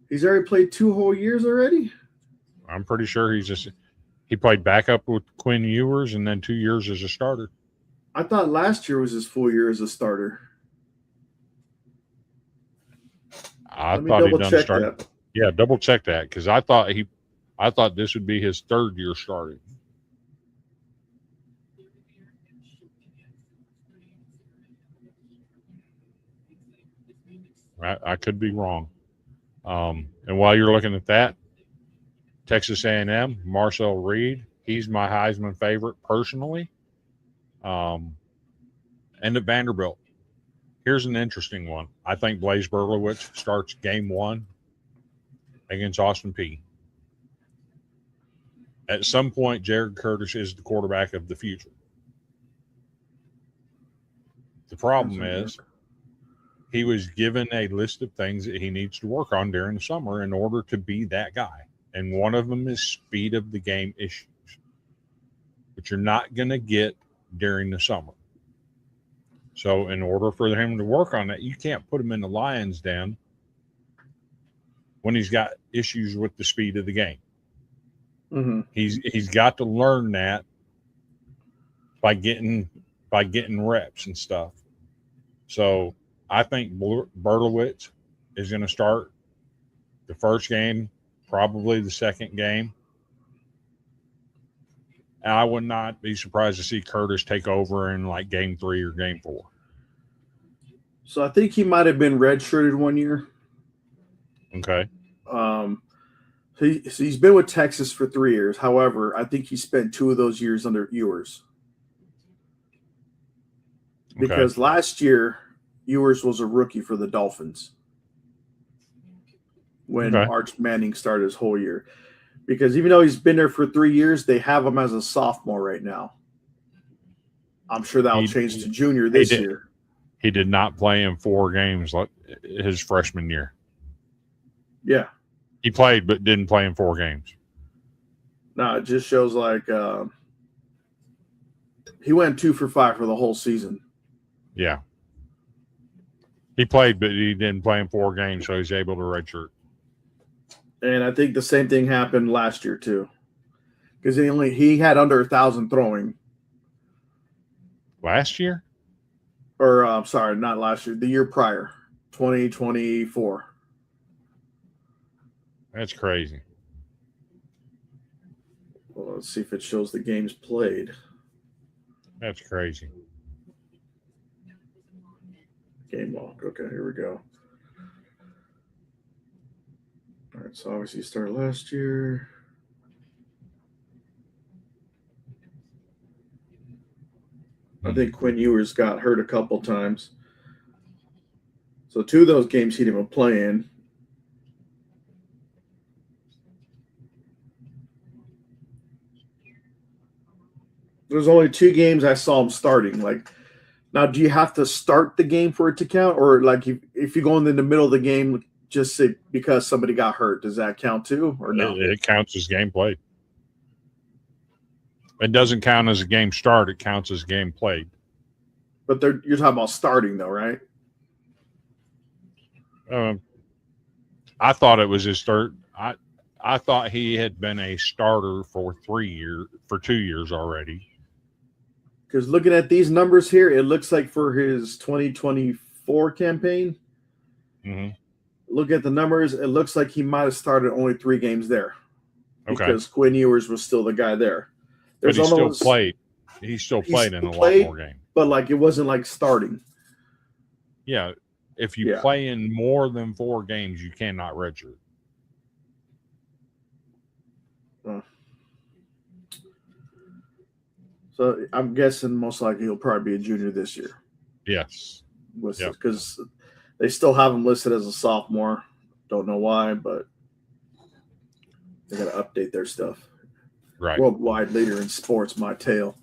He's already played 2 whole years already? I'm pretty sure he played backup with Quinn Ewers and then 2 years as a starter. I thought last year was his full year as a starter. I Let me thought he double done check started. that. Yeah, double check that because I thought this would be his third year starting. I could be wrong. And while you're looking at that, Texas A&M, Marcel Reed, he's my Heisman favorite personally. And at Vanderbilt, here's an interesting one. I think Blaise Berlowitz starts game 1 against Austin Peay. At some point, Jared Curtis is the quarterback of the future. The problem is he was given a list of things that he needs to work on during the summer in order to be that guy. And one of them is speed of the game issues, which you're not going to get during the summer. So in order for him to work on that, you can't put him in the Lions den when he's got issues with the speed of the game. Mm-hmm. He's got to learn that by getting reps and stuff. So I think Berlowitz is going to start the first game, probably the second game. And I would not be surprised to see Curtis take over in like game 3 or game 4. So I think he might have been redshirted 1 year. Okay. He's been with Texas for 3 years. However, I think he spent 2 of those years under Ewers. Because last year, Ewers was a rookie for the Dolphins when Arch Manning started his whole year. Because even though he's been there for 3 years, they have him as a sophomore right now. I'm sure that'll change to junior this year. He did not play in 4 games like his freshman year. Yeah. He played but didn't play in 4 games. No, it just shows like he went 2 for 5 for the whole season. Yeah. He played, but he didn't play in 4 games, so he's able to redshirt. And I think the same thing happened last year too, because he had under 1,000 throwing. Last year? Or I'm sorry, not last year. The year prior, 2024. That's crazy. Well, let's see if it shows the games played. That's crazy. Game log. Okay, here we go. All right, so obviously you started last year. I think Quinn Ewers got hurt a couple times. So 2 of those games he didn't even play in. There's only 2 games I saw him starting. Like, now, do you have to start the game for it to count? Or like if you go in the middle of the game, just say because somebody got hurt, does that count too? Or no? It counts as game played. It doesn't count as a game start. It counts as game played. But you're talking about starting though, right? I thought it was his third. I thought he had been a starter for 2 years already. Because looking at these numbers here, it looks like for his 2024 campaign, look at the numbers, it looks like he might have started only 3 games there. Because Quinn Ewers was still the guy there. But he still played. He still played in a lot more games. But like it wasn't like starting. Yeah. If you play in more than 4 games, you cannot redshirt. So I'm guessing most likely he'll probably be a junior this year. Yes. Because they still have him listed as a sophomore. Don't know why, but they got to update their stuff. Right. Worldwide leader in sports, my tail.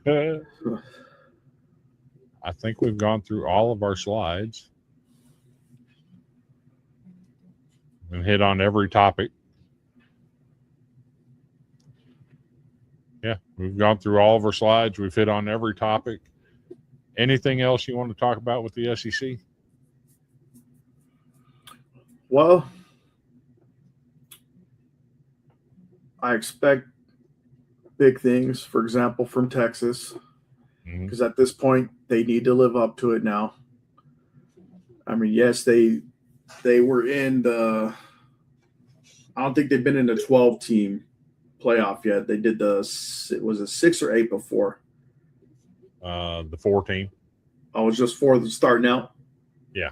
I think we've gone through all of our slides and hit on every topic. Yeah, we've gone through all of our slides. We've hit on every topic. Anything else you want to talk about with the SEC? Well, I expect big things, for example, from Texas, because at this point, they need to live up to it now. I mean, yes, they They were in the. I don't think they've been in the 12-team playoff yet. They did it was a 6 or 8 before. The 14. Oh, it was just 4 starting out. Yeah.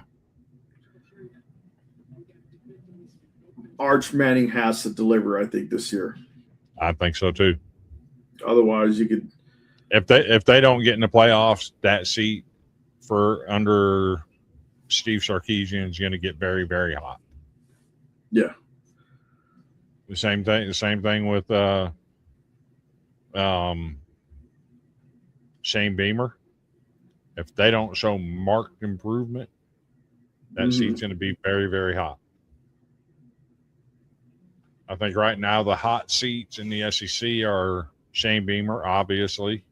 Arch Manning has to deliver, I think, this year. I think so too. Otherwise, you could. If they don't get in the playoffs, that seat for under Steve Sarkisian is going to get very, very hot. Yeah. The same thing with Shane Beamer. If they don't show marked improvement, that seat's going to be very, very hot. I think right now the hot seats in the SEC are Shane Beamer, obviously,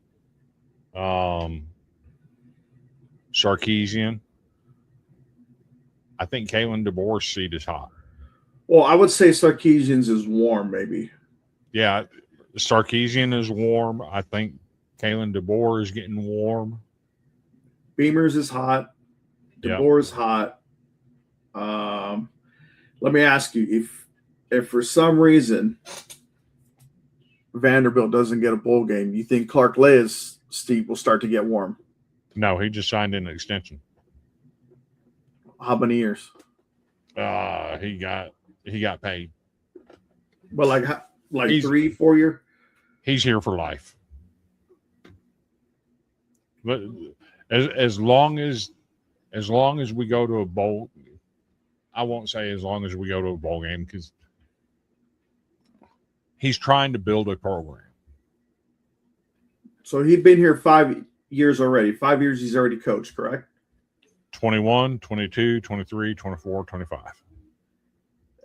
Sarkisian. I think Kalen DeBoer's seat is hot. Well, I would say Sarkisian's is warm, maybe. Yeah, Sarkisian is warm. I think Kalen DeBoer is getting warm. Beamer's is hot. DeBoer's hot. Let me ask you, if for some reason Vanderbilt doesn't get a bowl game, you think Clark Lea's seat will start to get warm? No, he just signed an extension. How many years? He got paid. Well, like 3-4 years. He's here for life. But as long as we go to a bowl, I won't say as long as we go to a bowl game because he's trying to build a program. So he'd been here 5 years already. 5 years he's already coached, correct? 21, 22, 23, 24, 25.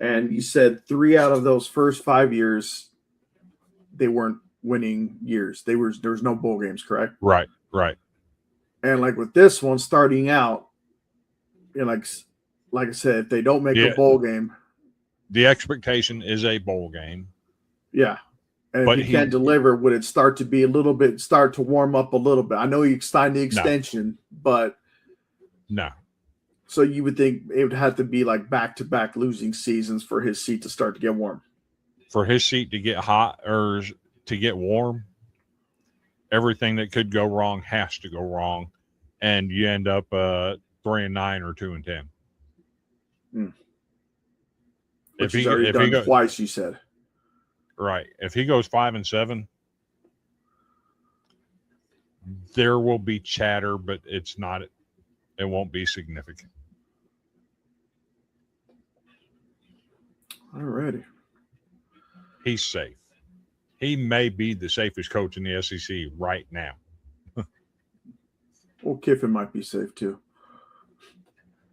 And you said 3 out of those first 5 years, they weren't winning years. There was no bowl games, correct? Right. And like with this one starting out, like I said, if they don't make a bowl game, the expectation is a bowl game. Yeah. And if he can't deliver, would it start to warm up a little bit? I know he signed the extension, but no. So you would think it would have to be like back-to-back losing seasons for his seat to start to get warm. For his seat to get hot or to get warm, everything that could go wrong has to go wrong, and you end up 3-9 or 2-10. Which he's already done twice, you said. Right. If he goes 5-7, there will be chatter, but it won't be significant. Alrighty. He's safe. He may be the safest coach in the SEC right now. Well, Kiffin might be safe too.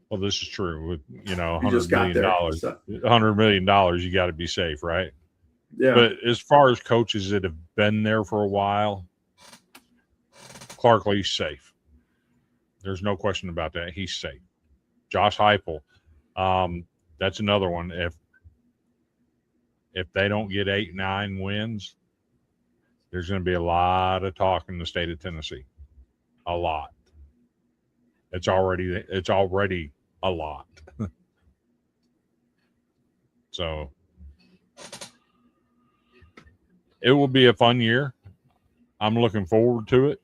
Well, this is true. With $100 million, you got to be safe, right? Yeah. But as far as coaches that have been there for a while, Clark Lea's safe. There's no question about that. He's safe. Josh Heupel, that's another one. If they don't get 8-9 wins, there's going to be a lot of talk in the state of Tennessee. A lot. It's already a lot. So it will be a fun year. I'm looking forward to it.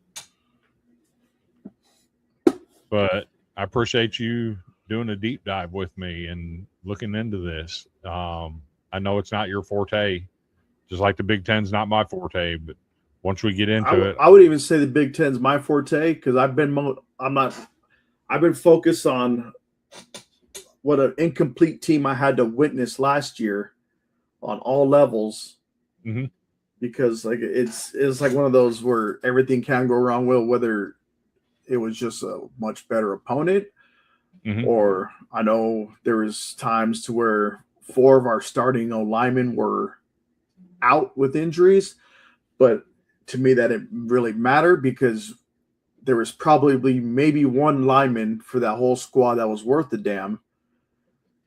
But I appreciate you doing a deep dive with me and looking into this. I know it's not your forte, just like the Big Ten's not my forte. But once we get into it, I would even say the Big Ten's my forte because I've been focused on what an incomplete team I had to witness last year on all levels. Mm-hmm. Because like it's like one of those where everything can go wrong. Well, whether it was just a much better opponent, or I know there was times to where 4 of our starting linemen were out with injuries, but to me that didn't really matter because there was probably maybe one lineman for that whole squad that was worth the damn.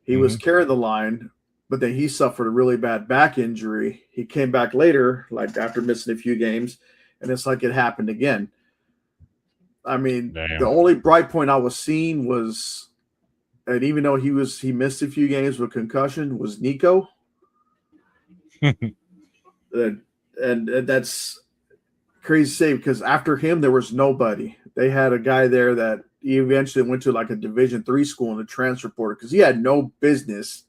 He was carrying the line, but then he suffered a really bad back injury. He came back later, like after missing a few games, and it's like it happened again. I mean, The only bright point I was seeing was and even though he missed a few games with concussion, was Nico. and that's crazy to say because after him there was nobody. They had a guy there that he eventually went to like a Division III school in the transfer portal because he had no business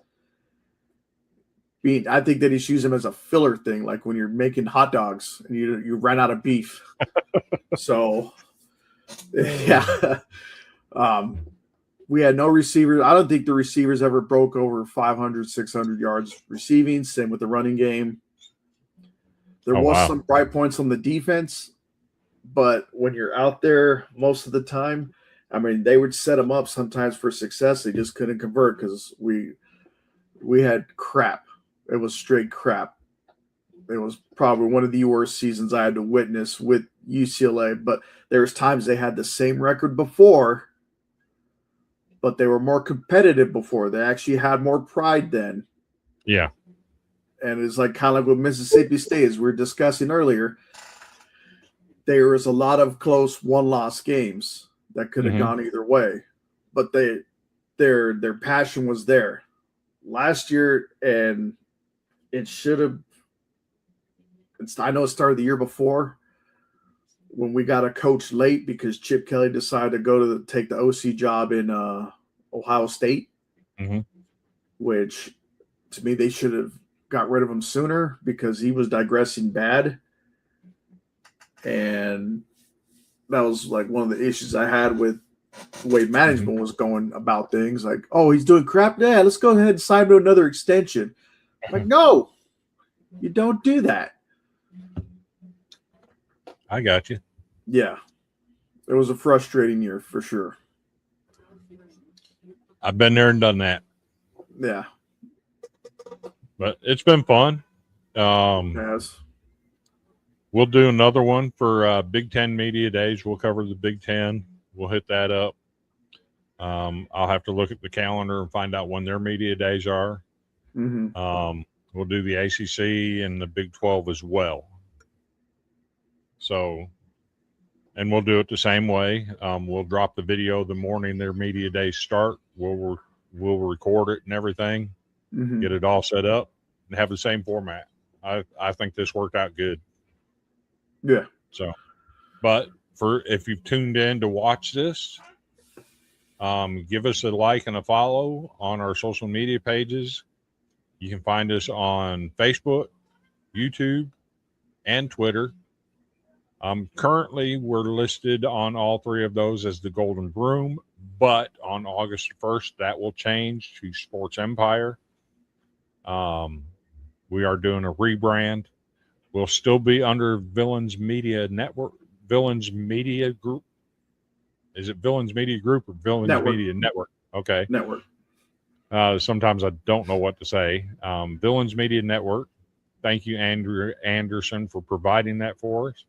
being. I think that he should use him as a filler thing, like when you're making hot dogs and you ran out of beef. So yeah. We had no receivers. I don't think the receivers ever broke over 500, 600 yards receiving. Same with the running game. There was some bright points on the defense, but when you're out there most of the time, I mean, they would set them up sometimes for success. They just couldn't convert because we had crap. It was straight crap. It was probably one of the worst seasons I had to witness with UCLA, but there was times they had the same record before, but they were more competitive before. They actually had more pride then. Yeah. And it's like kind of like with Mississippi State, as we were discussing earlier, there was a lot of close one-loss games that could have gone either way. But their passion was there. Last year, and it should have – I know it started the year before when we got a coach late because Chip Kelly decided to go to take the OC job in Ohio State, which to me they should have got rid of him sooner because he was digressing bad. And that was like one of the issues I had with the way management was going about things. Like, oh, he's doing crap. Yeah, let's go ahead and sign him to another extension. Like, no, you don't do that. I got you. Yeah. It was a frustrating year for sure. I've been there and done that. Yeah. But it's been fun. Yes. We'll do another one for Big Ten Media Days. We'll cover the Big Ten. We'll hit that up. I'll have to look at the calendar and find out when their media days are. We'll do the ACC and the Big 12 as well. So, and we'll do it the same way. We'll drop the video the morning their media days start. We'll record it and everything, get it all set up, and have the same format. I think this worked out good. Yeah. So, but if you've tuned in to watch this, give us a like and a follow on our social media pages. You can find us on Facebook, YouTube, and Twitter. Currently, we're listed on all three of those as the Golden Broom, but on August 1st, that will change to Sports Empire. We are doing a rebrand. We'll still be under Villains Media Network, Villains Media Group. Is it Villains Media Group or Villains Media Network? Okay. Network. Sometimes I don't know what to say. Villains Media Network. Thank you, Andrew Anderson, for providing that for us.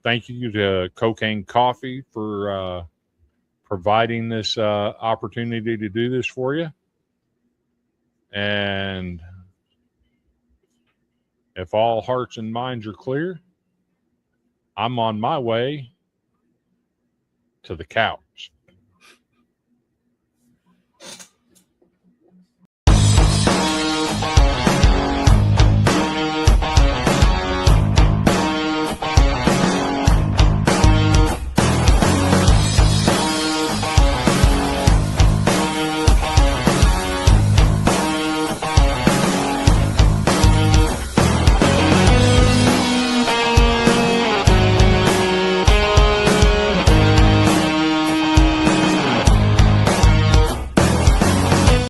Thank you to Cocaine Coffee for providing this opportunity to do this for you. And if all hearts and minds are clear, I'm on my way to the couch.